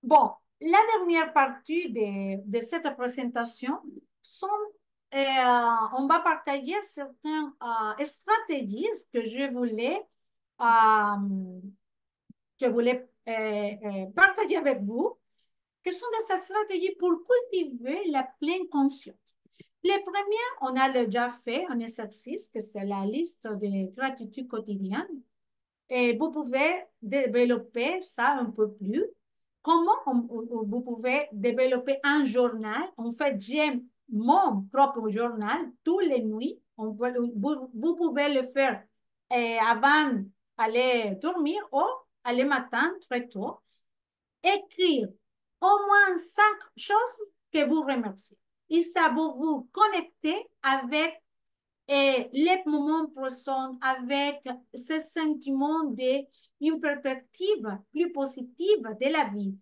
Bon, la dernière partie de cette présentation sont, on va partager certaines stratégies euh, que je voulais partager avec vous, que sont des stratégies pour cultiver la pleine conscience. Les premières, on a déjà fait un exercice, que c'est la liste de gratitude quotidienne. Et vous pouvez développer ça un peu plus. Comment vous pouvez développer un journal? En fait, j'aime mon propre journal tous les nuits. Vous pouvez le faire avant d'aller dormir ou aller matin très tôt. Écrire au moins 5 choses que vous remerciez. Et ça va vous connecter avec les moments présents, avec ce sentiment d'une perspective plus positive de la vie.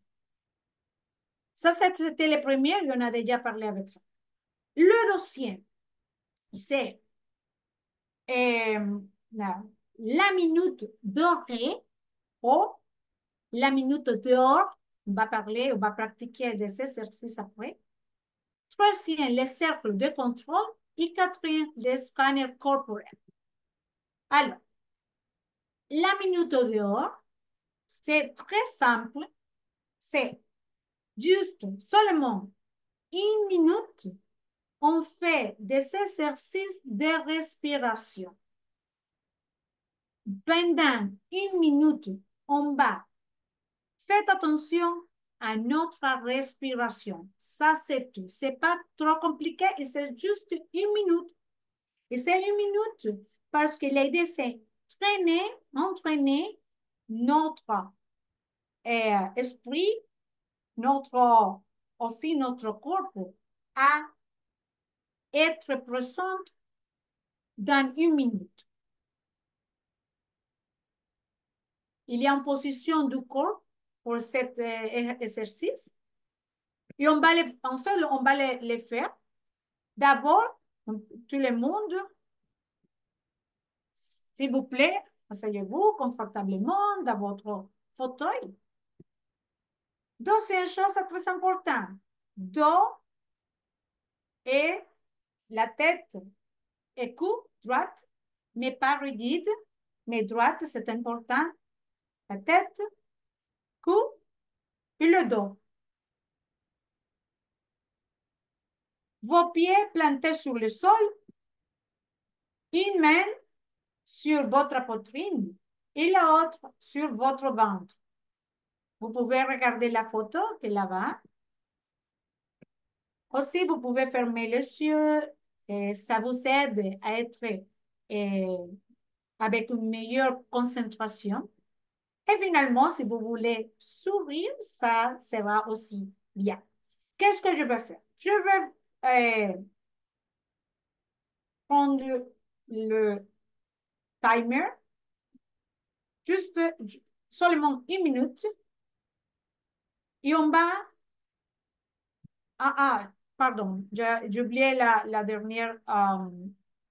Ça, c'était le premier, on a déjà parlé avec ça. Le deuxième, c'est la, la minute dorée ou la minute dehors. On va parler, on va pratiquer des exercices après. Troisième, les cercles de contrôle. Et quatrième, les scanners corporels. Alors, la minute dehors, c'est très simple. C'est juste seulement 1 minute. On fait des exercices de respiration. Pendant 1 minute, on va. Faites attention à notre respiration. Ça, c'est tout. C'est pas trop compliqué et c'est juste 1 minute. Et c'est 1 minute parce que l'idée, c'est entraîner notre esprit, aussi notre corps à être présent dans 1 minute. Il y a une position du corps pour cet exercice et on va les faire. D'abord, tout le monde, s'il vous plaît, asseyez-vous confortablement dans votre fauteuil. Deuxième chose très importante, dos et la tête est cou, droite, mais pas rigide, mais droite, c'est important. La tête, cou et le dos. Vos pieds plantés sur le sol, une main sur votre poitrine et l'autre sur votre ventre. Vous pouvez regarder la photo qui est là-bas. Aussi, vous pouvez fermer les yeux et ça vous aide à être avec une meilleure concentration. Et finalement, si vous voulez sourire, ça sera aussi bien. Qu'est-ce que je vais faire? Je vais prendre le timer, juste seulement 1 minute, et on va... pardon, j'ai oublié la dernière,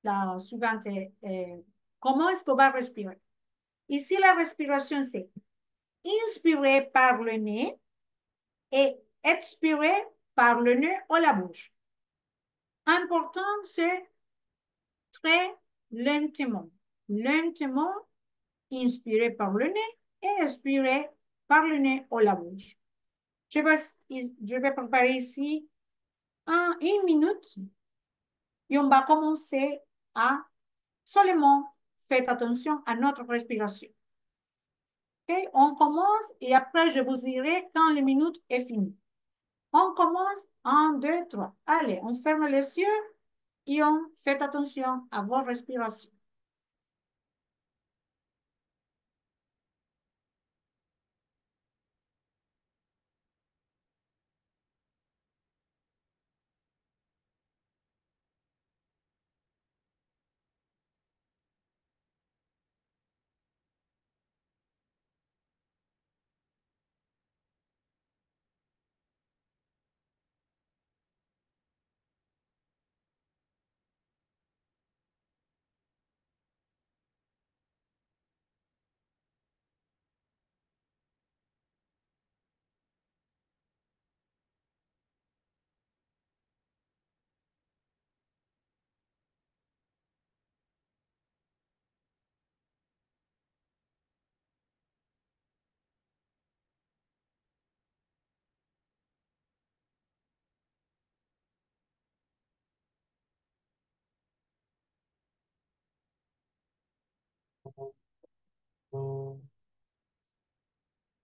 la suivante. Comment est-ce qu'on va respirer? Ici, la respiration, c'est inspirer par le nez et expirer par le nez ou la bouche. Important, c'est très lentement. Lentement, inspirer par le nez et expirer par le nez ou la bouche. Je vais préparer ici 1 minute et on va commencer à seulement faire attention à notre respiration. Okay? On commence et après je vous dirai quand la minute est finie. On commence, 1, 2, 3. Allez, on ferme les yeux et on fait attention à vos respirations.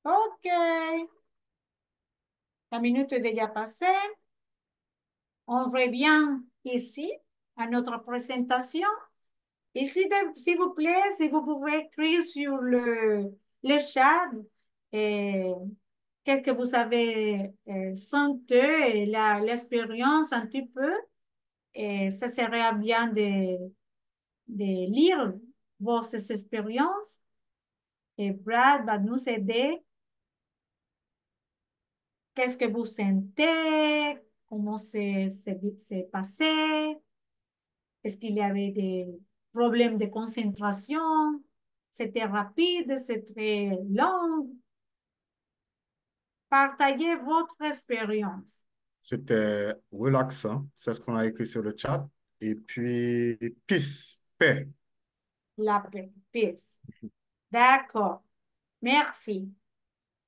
OK. La minute est déjà passée. On revient ici à notre présentation. Et s'il vous plaît, si vous pouvez écrire sur le chat qu'est-ce que vous avez senti et l'expérience un petit peu. Et ça serait bien de lire vos expériences. Et Brad va nous aider. Qu'est-ce que vous sentez? Comment c'est passé? Est-ce qu'il y avait des problèmes de concentration? C'était rapide, c'était long. Partagez votre expérience. C'était relaxant, c'est ce qu'on a écrit sur le chat. Et puis, peace, paix. La peace. D'accord. Merci.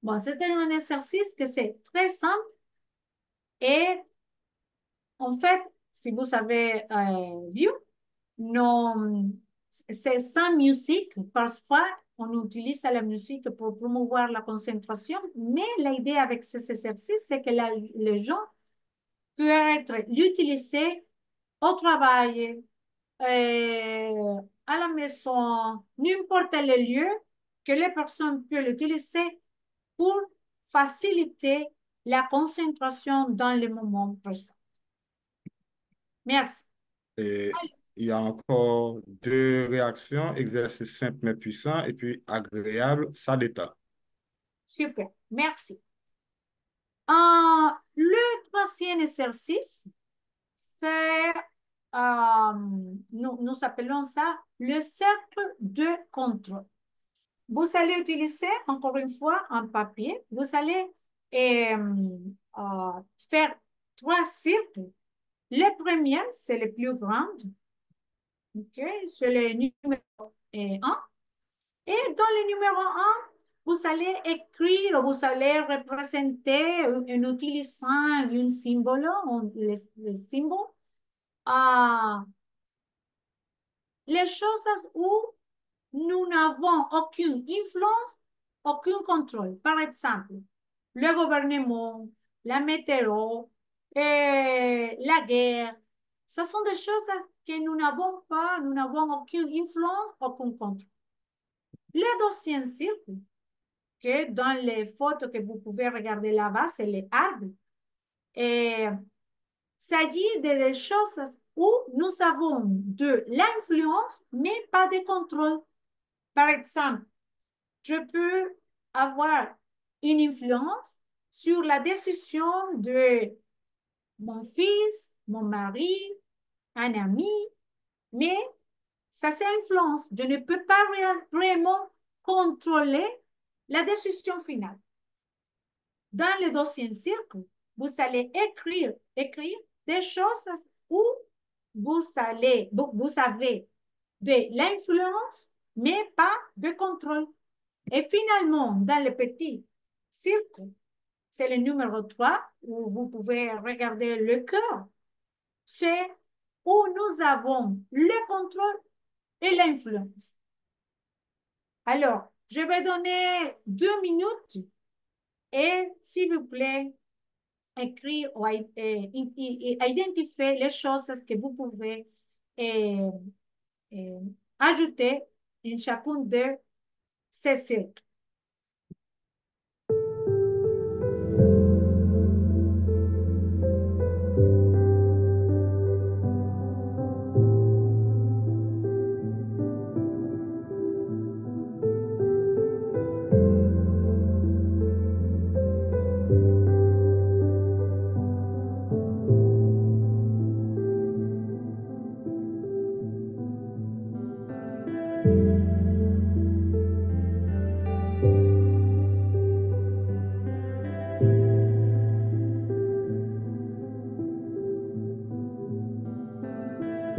Bon, c'était un exercice que c'est très simple et en fait, si vous avez vu, non, c'est sans musique. Parfois, on utilise la musique pour promouvoir la concentration, mais l'idée avec ces exercices, c'est que les gens peuvent être utilisés au travail, à la maison, n'importe quel lieu, que les personnes peuvent l'utiliser pour faciliter la concentration dans le moment présent. Merci. Et il y a encore deux réactions, exercice simple mais puissant, et puis agréable, ça détend. Super. Merci. Le troisième exercice, c'est, nous appelons ça le cercle de contrôle. Vous allez utiliser, encore une fois, un papier. Vous allez faire trois cercles. Le premier, c'est le plus grand. OK? C'est le numéro 1. Et dans le numéro 1, vous allez écrire, vous allez représenter en utilisant un symbole, les symboles, les choses où nous n'avons aucune influence, aucun contrôle. Par exemple, le gouvernement, la météo, la guerre. Ce sont des choses que nous n'avons pas, nous n'avons aucune influence, aucun contrôle. Le deuxième cercle, que dans les photos que vous pouvez regarder là-bas, c'est les arbres. Et il s'agit de choses où nous avons de l'influence, mais pas de contrôle. Par exemple, je peux avoir une influence sur la décision de mon fils, mon mari, un ami, mais ça c'est influence. Je ne peux pas vraiment contrôler la décision finale. Dans le deuxième cercle, vous allez écrire des choses où vous avez de l'influence, mais pas de contrôle. Et finalement, dans le petit cercle, c'est le numéro 3 où vous pouvez regarder le cœur. C'est où nous avons le contrôle et l'influence. Alors, je vais donner 2 minutes et s'il vous plaît, écrire ou identifier les choses que vous pouvez euh, euh, ajouter en chacun de ces cercles.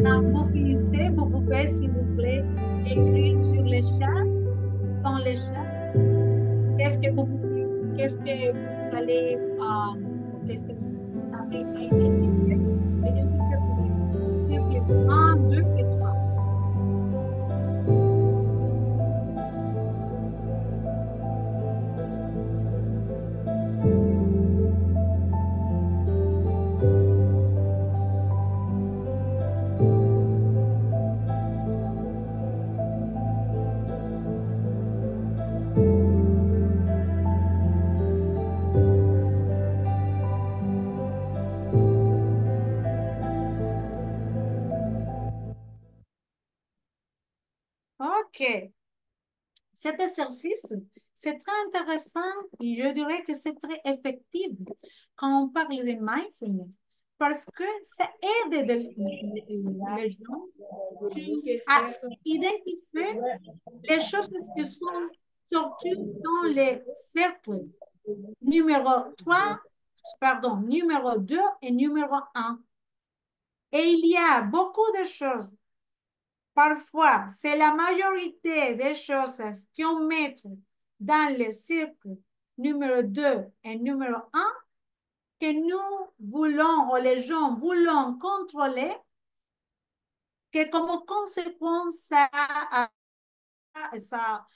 Quand vous finissez, vous pouvez, s'il vous plaît, écrire sur le chat, dans le chat, qu'est-ce que vous allez, qu'est-ce que vous avez identifié, identifié pour vous. S'il vous plaît, 1, 2 et 3. OK. Cet exercice, c'est très intéressant et je dirais que c'est très effectif quand on parle de mindfulness parce que ça aide les gens à identifier les choses qui sont surtout dans les cercles numéro 3, pardon, numéro 2 et numéro un. Et il y a beaucoup de choses. Parfois, c'est la majorité des choses qu'on met dans le cercle numéro 2 et numéro un que nous voulons, ou les gens voulons contrôler, que comme conséquence, ça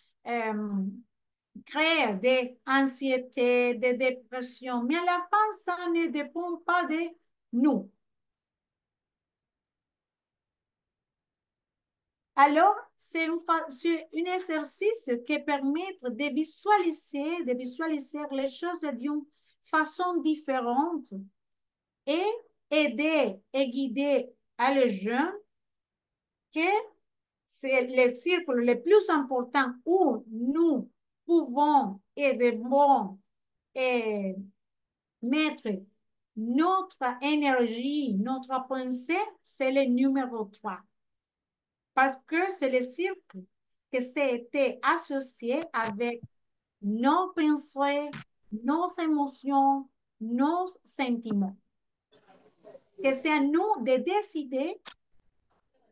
crée des anxiétés, des dépressions. Mais à la fin, ça ne dépend pas de nous. Alors, c'est un exercice qui permet de visualiser les choses d'une façon différente et aider et guider à les jeunes que c'est le cercle le plus important où nous pouvons et devons et mettre notre énergie, notre pensée, c'est le numéro 3. Parce que c'est le cercle que s'était associé avec nos pensées, nos émotions, nos sentiments. Que c'est à nous de décider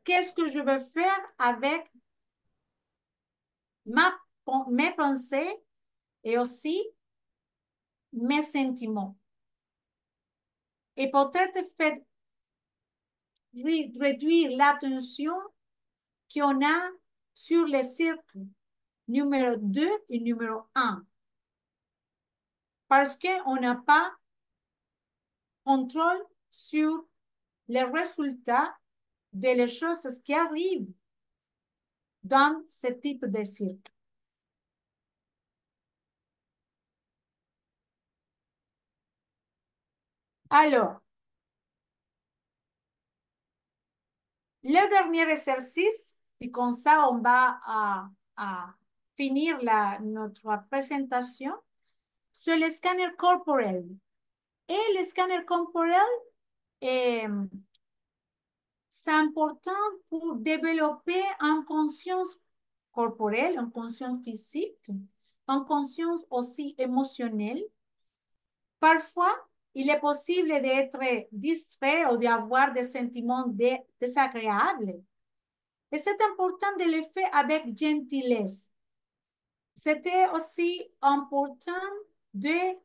qu'est-ce que je veux faire avec mes pensées et aussi mes sentiments. Et peut-être fait réduire l'attention qu'on a sur les cercles numéro 2 et numéro un. Parce qu'on n'a pas contrôle sur les résultats des choses qui arrivent dans ce type de cirque. Alors, le dernier exercice, et comme ça, on va à finir notre présentation, c'est le scanner corporel. Et le scanner corporel, c'est important pour développer une conscience corporelle, une conscience physique, une conscience aussi émotionnelle. Parfois, il est possible d'être distrait ou d'avoir des sentiments désagréables. Et c'est important de le faire avec gentillesse. C'était aussi important de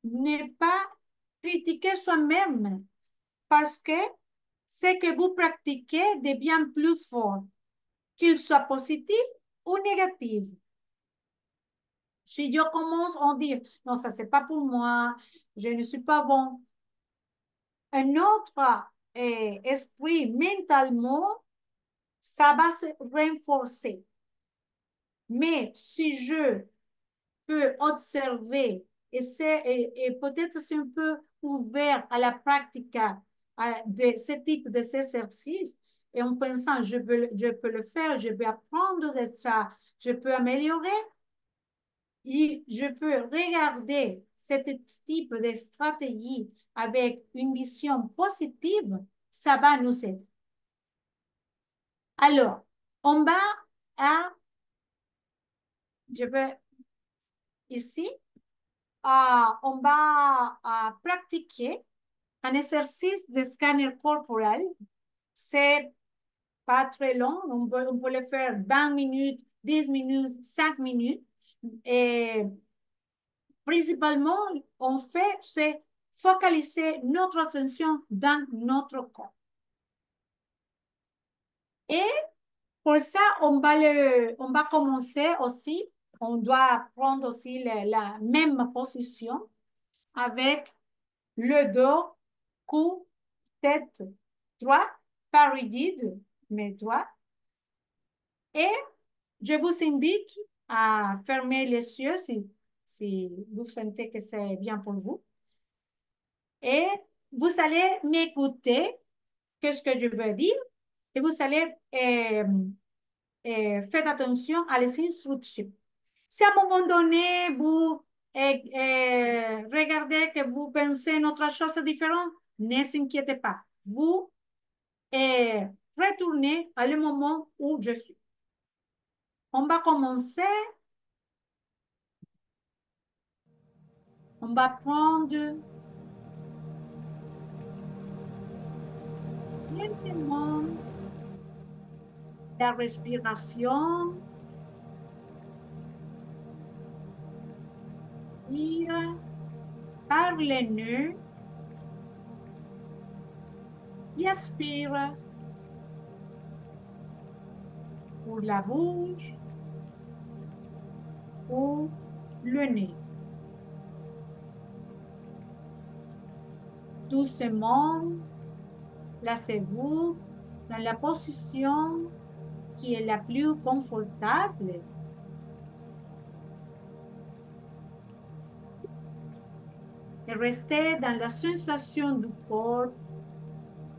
ne pas critiquer soi-même parce que ce que vous pratiquez devient plus fort, qu'il soit positif ou négatif. Si je commence à dire, non, ça c'est pas pour moi, je ne suis pas bon, un autre esprit mentalement, ça va se renforcer. Mais si je peux observer et peut-être c'est un peu ouvert à la pratique de ce type d'exercice et en pensant je peux le faire, je peux apprendre de ça, je peux améliorer, et je peux regarder ce type de stratégie avec une vision positive, ça va nous aider. Alors, on va à, je vais ici, on va pratiquer un exercice de scanner corporel. C'est pas très long, on peut le faire 20 minutes, 10 minutes, 5 minutes. Et principalement, on fait, c'est focaliser notre attention dans notre corps. Et pour ça, on va commencer aussi, on doit prendre aussi la même position avec le dos, cou, tête droite, pas rigide, mais droit. Et je vous invite à fermer les yeux si vous sentez que c'est bien pour vous. Et vous allez m'écouter, qu'est-ce que je veux dire, et vous allez faites attention à les instructions. Si à un moment donné, vous regardez que vous pensez une autre chose différente, ne vous inquiétez pas. Vous retournez à le moment où je suis. On va commencer. On va prendre lentement la respiration. Inspire par les nez et expire pour la bouche ou le nez. Doucement, placez-vous dans la position qui est la plus confortable et restez dans la sensation du corps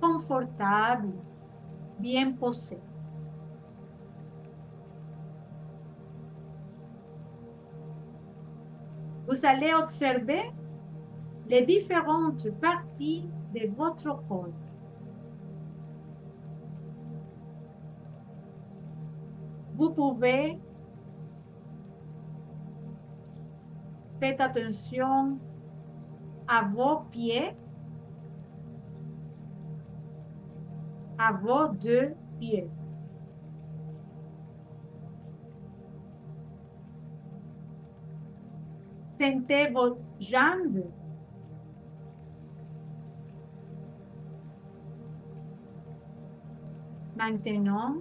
confortable, bien posé. Vous allez observer les différentes parties de votre corps. Vous pouvez faire attention à vos pieds, à vos deux pieds. Sentez vos jambes. Maintenant,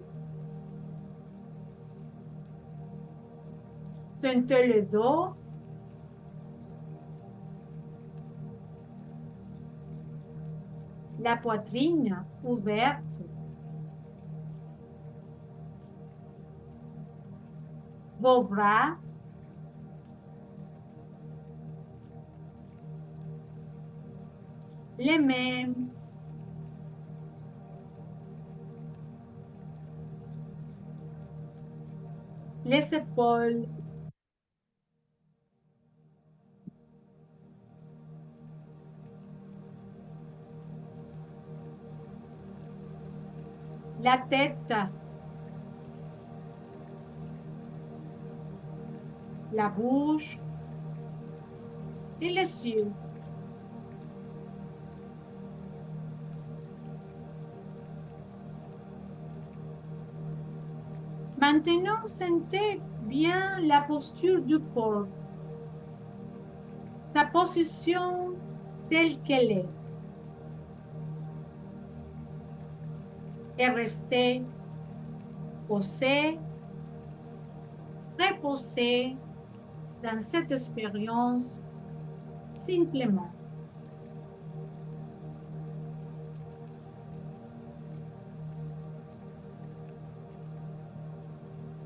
sentez le dos. La poitrine ouverte. Vos bras. Les mains. Les épaules. La tête. La bouche et les yeux. Maintenant, sentez bien la posture du corps, sa position telle qu'elle est. Et restez posé, reposé dans cette expérience simplement.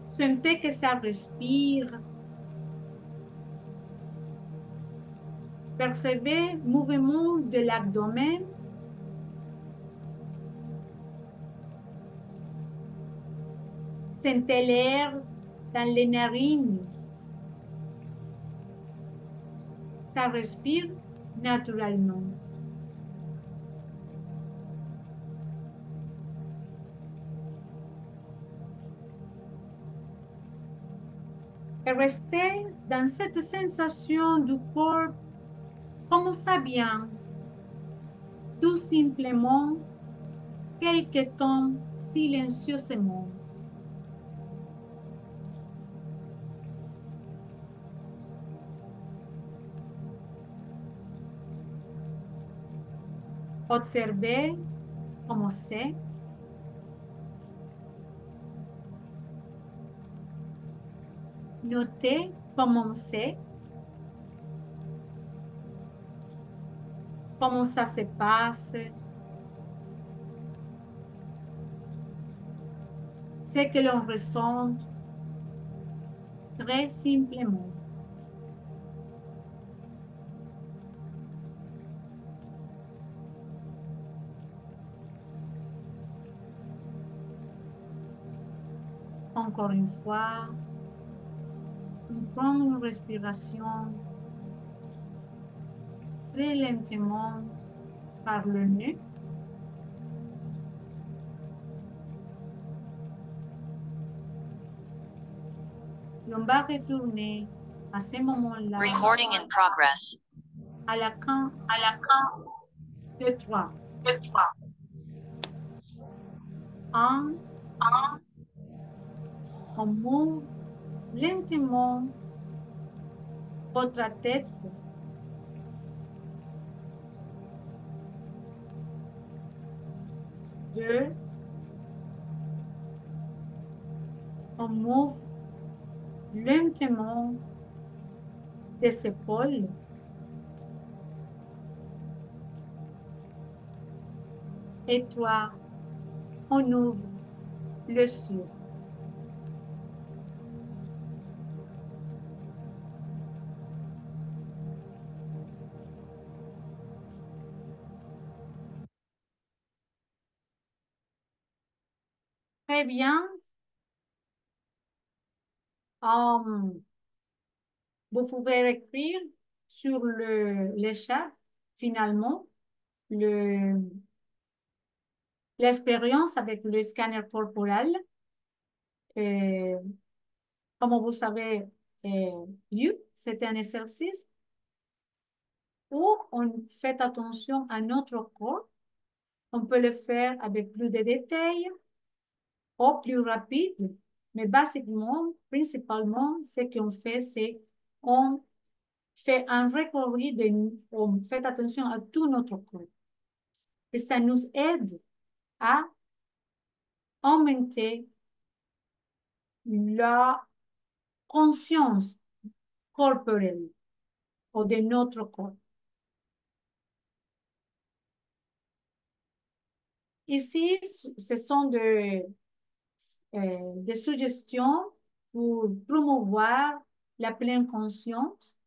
Sentez que ça respire. Percevez le mouvement de l'abdomen. Sentez l'air dans les narines. Ça respire naturellement. Et restez dans cette sensation du corps comme ça vient, tout simplement quelques temps silencieusement. Observez comment c'est. Notez comment c'est. Comment ça se passe. Ce que l'on ressent très simplement. encore une fois. On prend une respiration très lentement par le nez. Et on va retourner à ce moment-là Recording in progress. à la fin de 3. 1, on ouvre lentement votre tête. 2, on ouvre lentement des épaules. Et 3, on ouvre le sur. Très bien. Vous pouvez écrire sur le chat, finalement, l'expérience avec le scanner corporel. Euh, Comme vous savez, c'est un exercice où on fait attention à notre corps. On peut le faire avec plus de détails ou plus rapide, mais basiquement, principalement, ce qu'on fait, c'est on fait un recovery, on fait attention à tout notre corps. Et ça nous aide à augmenter la conscience corporelle ou de notre corps. Ici, ce sont des suggestions pour promouvoir la pleine conscience.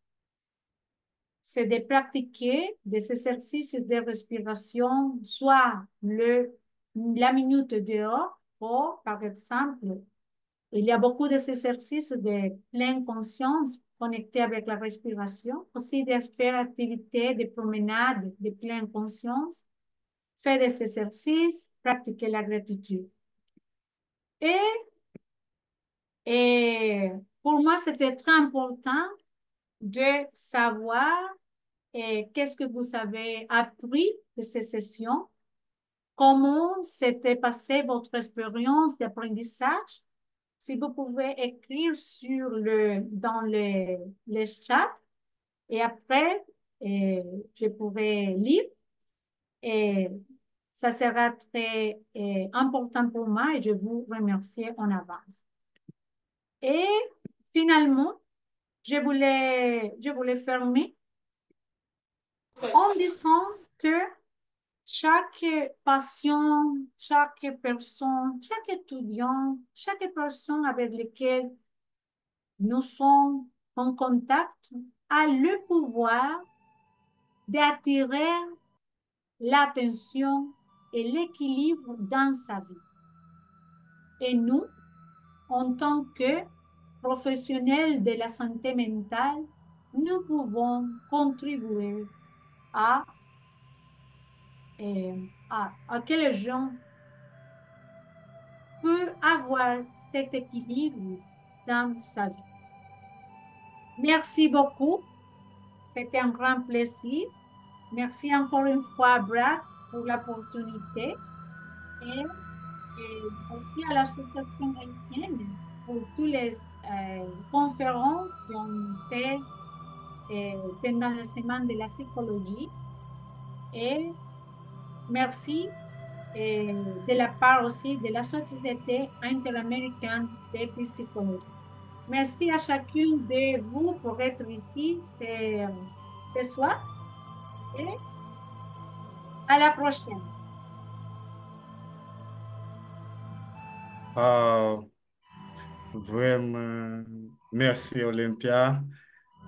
C'est de pratiquer des exercices de respiration, soit la minute dehors, ou par exemple, il y a beaucoup d'exercices de pleine conscience connectés avec la respiration, aussi de faire activités de promenade de pleine conscience, faire des exercices, pratiquer la gratitude. Et, et pour moi, c'était très important de savoir qu'est-ce que vous avez appris de ces sessions, comment s'était passée votre expérience d'apprentissage. Si vous pouvez écrire dans le chat et après, je pourrai lire et ça sera très important pour moi et je vous remercie en avance. Et finalement, je voulais fermer en disant que chaque patient, chaque personne, chaque étudiant, chaque personne avec laquelle nous sommes en contact a le pouvoir d'attirer l'attention et l'équilibre dans sa vie. Et nous, en tant que professionnels de la santé mentale, nous pouvons contribuer à, à que les gens peuvent avoir cet équilibre dans sa vie. Merci beaucoup. C'était un grand plaisir. Merci encore une fois, Brad, pour l'opportunité et aussi à l'association haïtienne pour toutes les conférences qu'on fait pendant la semaine de la psychologie. Et merci de la part aussi de la Société interaméricaine de psychologie. Merci à chacune de vous pour être ici ce soir et à la prochaine. Ah, vraiment, merci Olympia.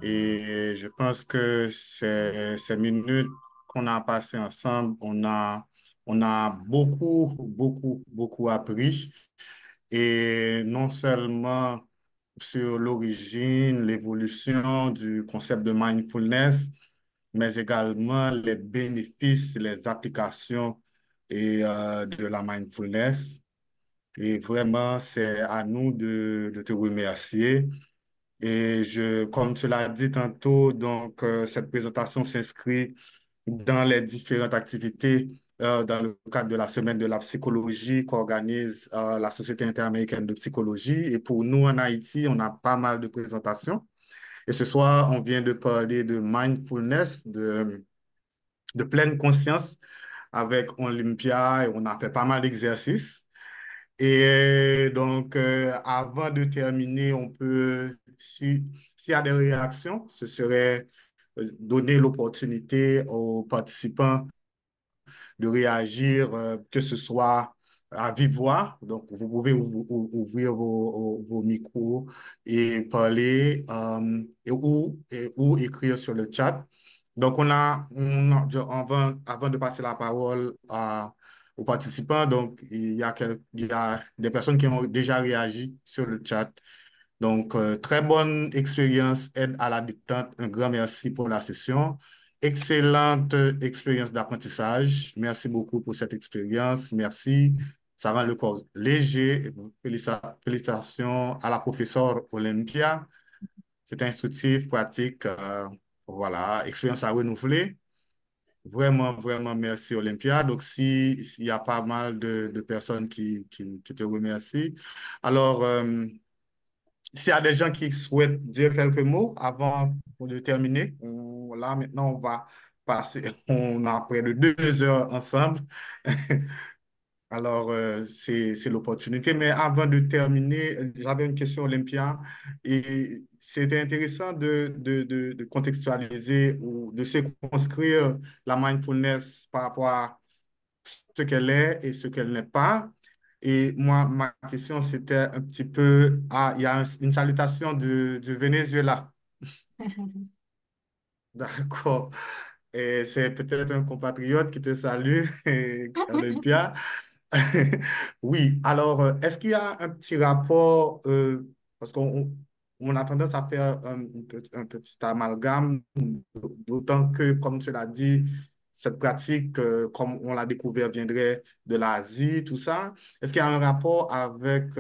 Et je pense que ces minutes qu'on a passées ensemble, on a beaucoup, beaucoup, beaucoup appris. et non seulement sur l'origine, l'évolution du concept de mindfulness, mais également les bénéfices, les applications de la mindfulness. Et vraiment, c'est à nous de te remercier. Et comme tu l'as dit tantôt, donc cette présentation s'inscrit dans les différentes activités dans le cadre de la semaine de la psychologie qu'organise la Société interaméricaine de psychologie. Et pour nous en Haïti, on a pas mal de présentations. Et ce soir, on vient de parler de mindfulness, de pleine conscience avec Olympia et on a fait pas mal d'exercices. Et donc, avant de terminer, s'il y a des réactions, ce serait donner l'opportunité aux participants de réagir, que ce soit à vive voix. Donc, vous pouvez ouvrir vos micros et parler ou écrire sur le chat. Donc, avant de passer la parole aux participants, donc, il y a des personnes qui ont déjà réagi sur le chat. Donc, très bonne expérience, aide à la détente. Un grand merci pour la session. Excellente expérience d'apprentissage. Merci beaucoup pour cette expérience. Merci. Ça rend le corps léger. Félicitations à la professeure Olympia. C'est instructif, pratique. Voilà, expérience à renouveler. Vraiment, vraiment, merci Olympia. Donc, s'il y a pas mal de personnes qui te remercient. Alors, s'il y a des gens qui souhaitent dire quelques mots avant de terminer, là maintenant on va passer, on a près de 2 heures ensemble. Alors c'est l'opportunité. Mais avant de terminer, j'avais une question Olympia et c'était intéressant de contextualiser ou de circonscrire la mindfulness par rapport à ce qu'elle est et ce qu'elle n'est pas. Et moi, ma question, c'était un petit peu, il y a une salutation du Venezuela. D'accord. Et c'est peut-être un compatriote qui te salue, Olympia. Oui, alors, est-ce qu'il y a un petit rapport, parce qu'on a tendance à faire un petit amalgame, d'autant que, comme tu l'as dit, cette pratique, comme on l'a découvert, viendrait de l'Asie, tout ça. Est-ce qu'il y a un rapport avec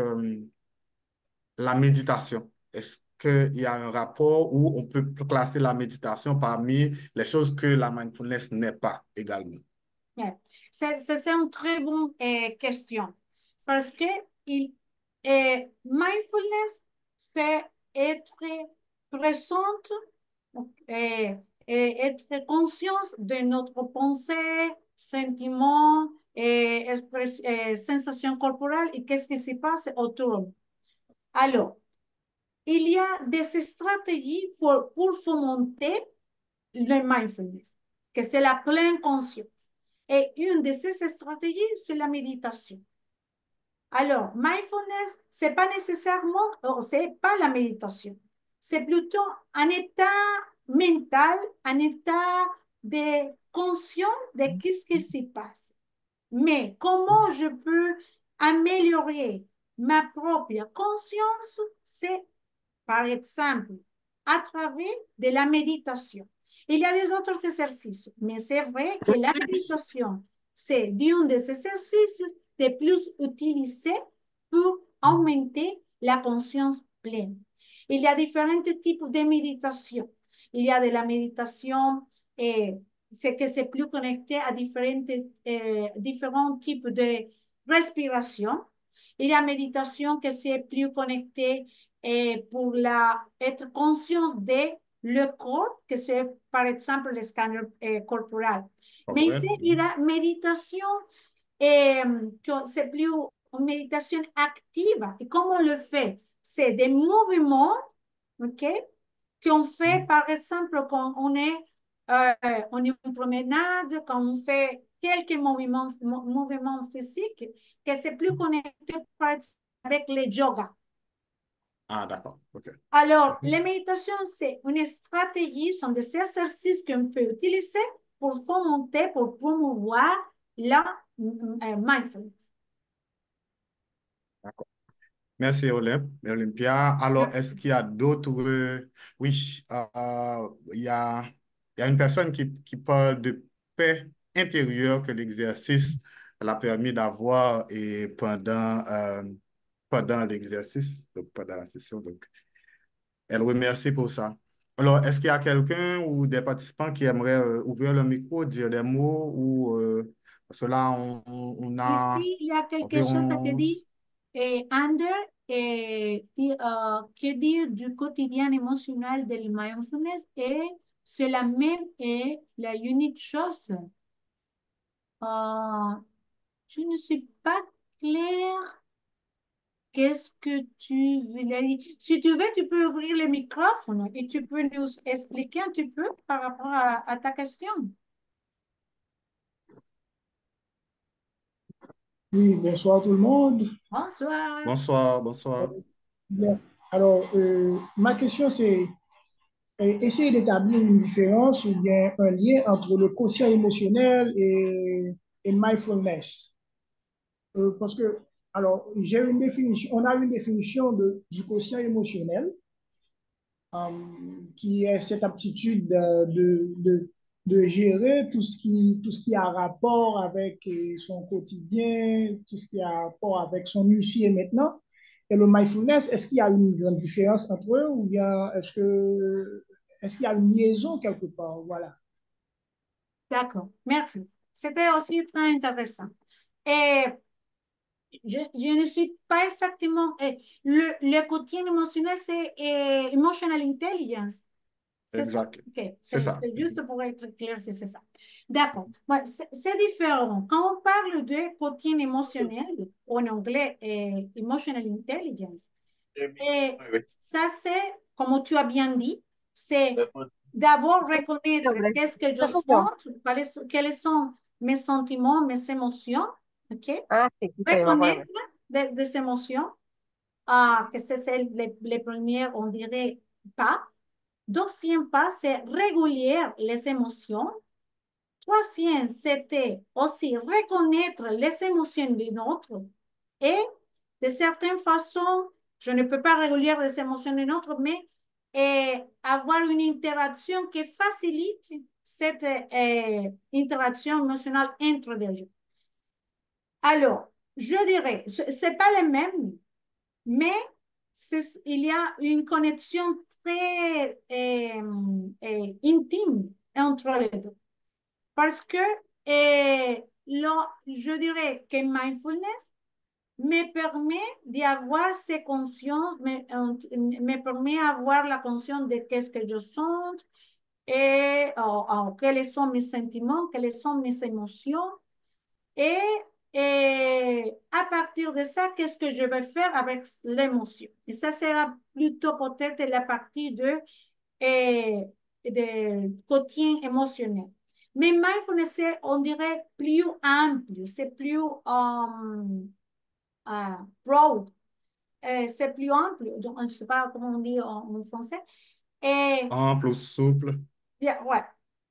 la méditation? Est-ce qu'il y a un rapport où on peut classer la méditation parmi les choses que la mindfulness n'est pas également? Ouais. C'est une très bonne question parce que mindfulness, c'est être présente et, être conscience de notre pensée, sentiments, sensations corporelles et qu'est-ce qui se passe autour. Alors, il y a des stratégies pour fomenter le mindfulness, que c'est la pleine conscience. Et une de ces stratégies, c'est la méditation. Alors, mindfulness, c'est pas nécessairement, c'est pas la méditation. C'est plutôt un état mental, un état de conscient de qu'est-ce qu'il s'y passe. Mais comment je peux améliorer ma propre conscience, c'est par exemple à travers de la méditation. Il y a des autres exercices, mais c'est vrai que la méditation, c'est l'un des exercices les plus utilisés pour augmenter la conscience pleine. Il y a différents types de méditation. Il y a de la méditation c'est que c'est plus connecté à différents types de respiration. Il y a méditation que c'est plus connecté pour être conscience de le corps, que c'est par exemple le scanner corporel. Mais ici, Corporel? il y a méditation, eh, que c'est plus une méditation active. Et comment on le fait? C'est des mouvements, OK, qu'on fait, par exemple, quand on est en promenade, quand on fait quelques mouvements physiques, que c'est plus connecté, par exemple, avec le yoga. Ah, d'accord. OK. Alors, Mhm. les méditations, c'est une stratégie, sont des exercices qu'on peut utiliser pour fomenter, pour promouvoir la mindfulness. D'accord. Merci Olympia. Alors, est-ce qu'il y a d'autres... oui, il y a une personne qui parle de paix intérieure que l'exercice l'a permis d'avoir et pendant l'exercice, donc pendant la session. Donc, elle remercie pour ça. Alors, est-ce qu'il y a quelqu'un ou des participants qui aimeraient ouvrir le micro, dire des mots ou... parce que là, on a Ici, il y a quelque chose à te environ... dire. Ander, que dire du quotidien émotionnel de mindfulness et c'est la même et la unique chose. Euh, je ne suis pas claire. Qu'est-ce que tu voulais dire? Si tu veux, tu peux ouvrir le microphone et tu peux nous expliquer un petit peu par rapport à ta question. Oui, bonsoir tout le monde. Bonsoir. Bonsoir, bonsoir. Bien. Alors, ma question c'est essayer d'établir une différence ou bien un lien entre le quotient émotionnel et mindfulness. Parce que, alors, j'ai une définition, on a une définition du quotient émotionnel qui est cette aptitude de gérer tout ce qui a rapport avec son quotidien, tout ce qui a rapport avec son ici et maintenant. Et le mindfulness, est-ce qu'il y a une grande différence entre eux ou bien est-ce qu'il y a une liaison quelque part? Voilà. D'accord, merci. C'était aussi très intéressant. Et je ne suis pas exactement... le quotidien émotionnel, c'est emotional intelligence. C'est ça? Exact. OK. C'est C'est ça. juste pour être clair si c'est ça. D'accord. Ouais, c'est différent. Quand on parle de quotidien émotionnel, en anglais, emotional intelligence, et ça, c'est, comme tu as bien dit, c'est d'abord reconnaître qu'est-ce que je sens, quels sont mes sentiments, mes émotions, OK? Ah, sí, quita y va a Reconnaître ponerme. des émotions, que c'est les premières, on dirait, pas. Deuxième pas, c'est régulier les émotions. Troisième, c'était aussi reconnaître les émotions de l'autre. Et de certaines façons, je ne peux pas régulier les émotions de l'autre, mais avoir une interaction qui facilite cette interaction émotionnelle entre les gens. Alors, je dirais, ce n'est pas les mêmes, mais il y a une connexion très intime entre les deux. Parce que je dirais que mindfulness me permet d'avoir ces consciences, me permet d'avoir la conscience de qu'est-ce que je sens et quels sont mes sentiments, quelles sont mes émotions. Et, et à partir de ça, qu'est-ce que je vais faire avec l'émotion? Et ça sera plutôt peut-être la partie de quotidien émotionnel. Mais mindfulness, on dirait plus ample, c'est plus broad, c'est plus ample, donc, je ne sais pas comment on dit en français. Et Ample ou souple. bien, ouais.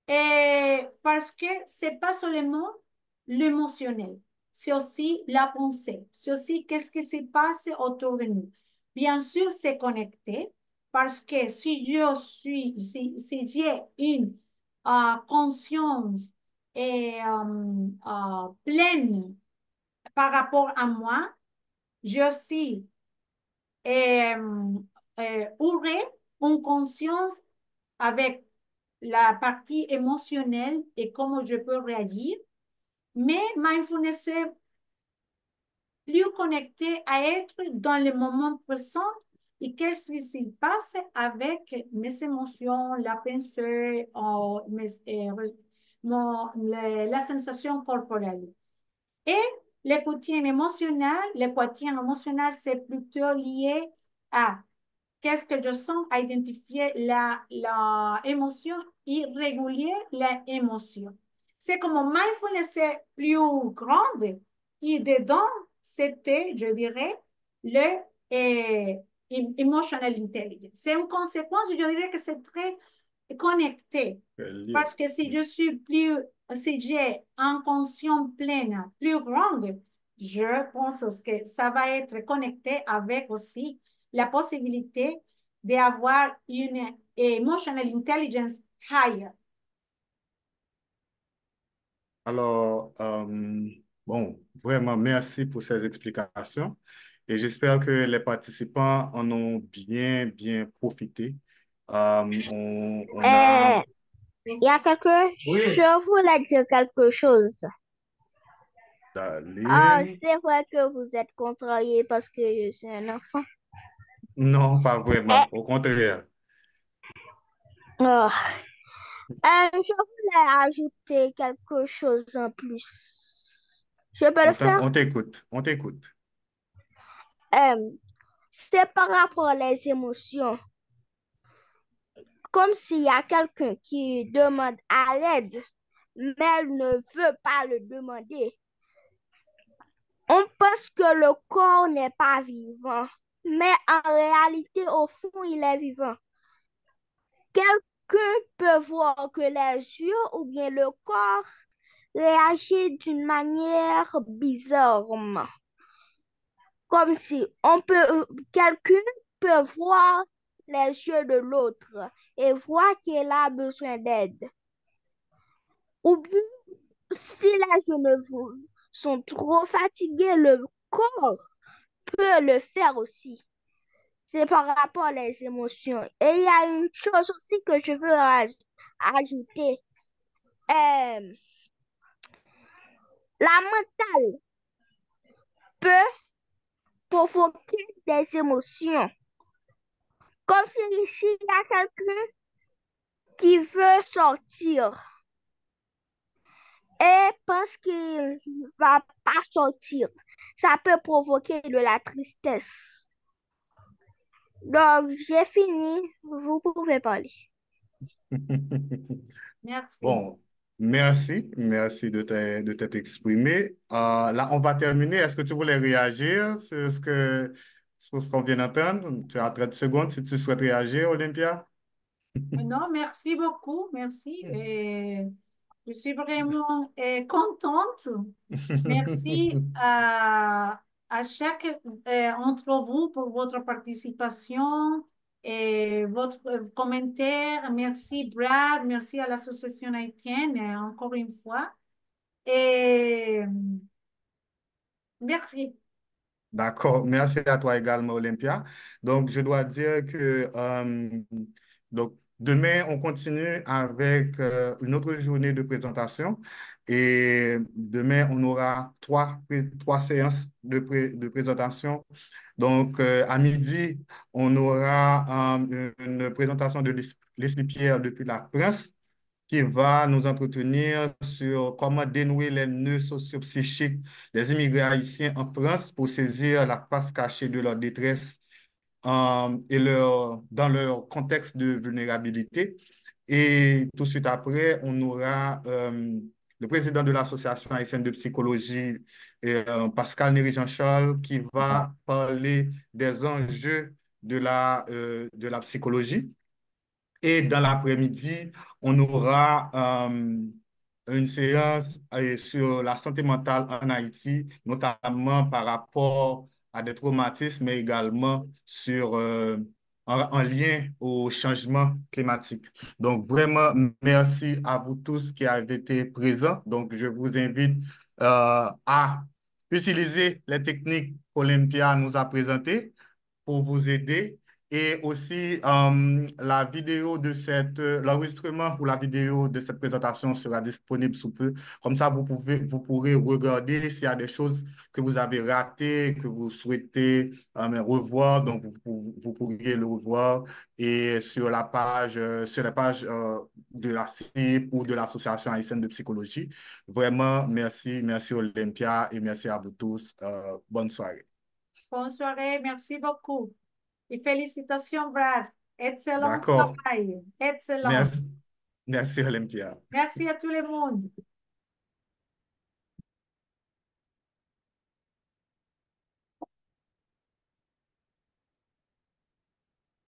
Et parce que c'est pas seulement l'émotionnel, c'est aussi la pensée, c'est aussi qu'est-ce qui se passe autour de nous. Bien sûr, c'est connecté parce que si j'ai une conscience pleine par rapport à moi, je aussi aurai une conscience avec la partie émotionnelle et comment je peux réagir, mais mindfulness est plus connecté à être dans le moment présent et qu'est-ce qui se passe avec mes émotions, la pensée, la sensation corporelle. Et le quotidien émotionnel, c'est plutôt lié à qu'est-ce que je sens, à identifier la émotion et régulier la émotion. C'est comme mindfulness est plus grande et dedans, c'était, je dirais, le emotional intelligence. C'est une conséquence, je dirais que c'est très connecté. Lié. Parce que si je suis plus, si j'ai une conscience pleine, plus grande, je pense que ça va être connecté avec aussi la possibilité d'avoir une emotional intelligence higher. Alors, bon, vraiment, merci pour ces explications et j'espère que les participants en ont bien, bien profité. On a Il y a je voulais dire quelque chose. Ah, Daline. c'est vrai que vous êtes contrarié parce que je suis un enfant. Non, pas vraiment, Eh, au contraire. oh. Je voulais ajouter quelque chose en plus. Je peux le faire? On t'écoute, on t'écoute. Euh, c'est par rapport aux émotions. Comme s'il y a quelqu'un qui demande à l'aide, mais elle ne veut pas le demander. On pense que le corps n'est pas vivant, mais en réalité, au fond, il est vivant. Quelqu'un peut voir que les yeux ou bien le corps réagit d'une manière bizarrement. Comme si quelqu'un peut voir les yeux de l'autre et voir qu'il a besoin d'aide. Ou bien, si les yeux sont trop fatigués, le corps peut le faire aussi. C'est par rapport aux émotions. Et il y a une chose aussi que je veux ajouter. Euh, la mentale peut provoquer des émotions. Comme si ici, il y a quelqu'un qui veut sortir et pense qu'il ne va pas sortir. Ça peut provoquer de la tristesse. Donc, j'ai fini. Vous pouvez parler. Merci. Bon, merci, merci de t'être exprimé. Là, on va terminer. Est-ce que tu voulais réagir sur sur ce qu'on vient d'entendre? Tu as 30 secondes si tu souhaites réagir, Olympia. Non, merci beaucoup, merci. Et je suis vraiment contente. Merci à chaque entre vous pour votre participation et votre commentaire. Merci Brad, merci à l'Association haïtienne encore une fois. Et merci. D'accord, merci à toi également, Olympia. Donc, je dois dire que donc, demain, on continue avec une autre journée de présentation et demain, on aura trois séances de présentation. Donc, à midi, on aura une présentation de Leslie Pierre depuis la presse qui va nous entretenir sur comment dénouer les nœuds sociopsychiques des immigrés haïtiens en France pour saisir la face cachée de leur détresse dans leur contexte de vulnérabilité. Et tout de suite après, on aura le président de l'Association haïtienne de psychologie, Pascal Néry-Jean-Charles, qui va parler des enjeux de la psychologie. Et dans l'après-midi, on aura une séance sur la santé mentale en Haïti, notamment par rapport à des traumatismes, mais également en lien au changement climatique. Donc, vraiment, merci à vous tous qui avez été présents. Donc, je vous invite à utiliser les techniques qu'Olympia nous a présentées pour vous aider. Et aussi, l'enregistrement ou la vidéo de cette présentation sera disponible sous peu. Comme ça, vous pourrez regarder s'il y a des choses que vous avez ratées, que vous souhaitez revoir. Donc, vous pourriez le revoir et sur la page de la CIP ou de l'Association haïtienne de psychologie. Vraiment, merci, merci Olympia et merci à vous tous. Bonne soirée. Bonne soirée, merci beaucoup. Et félicitations, Brad. Excellent D'accord. travail. Excellent. Merci, merci Olympia. Merci à tout le monde.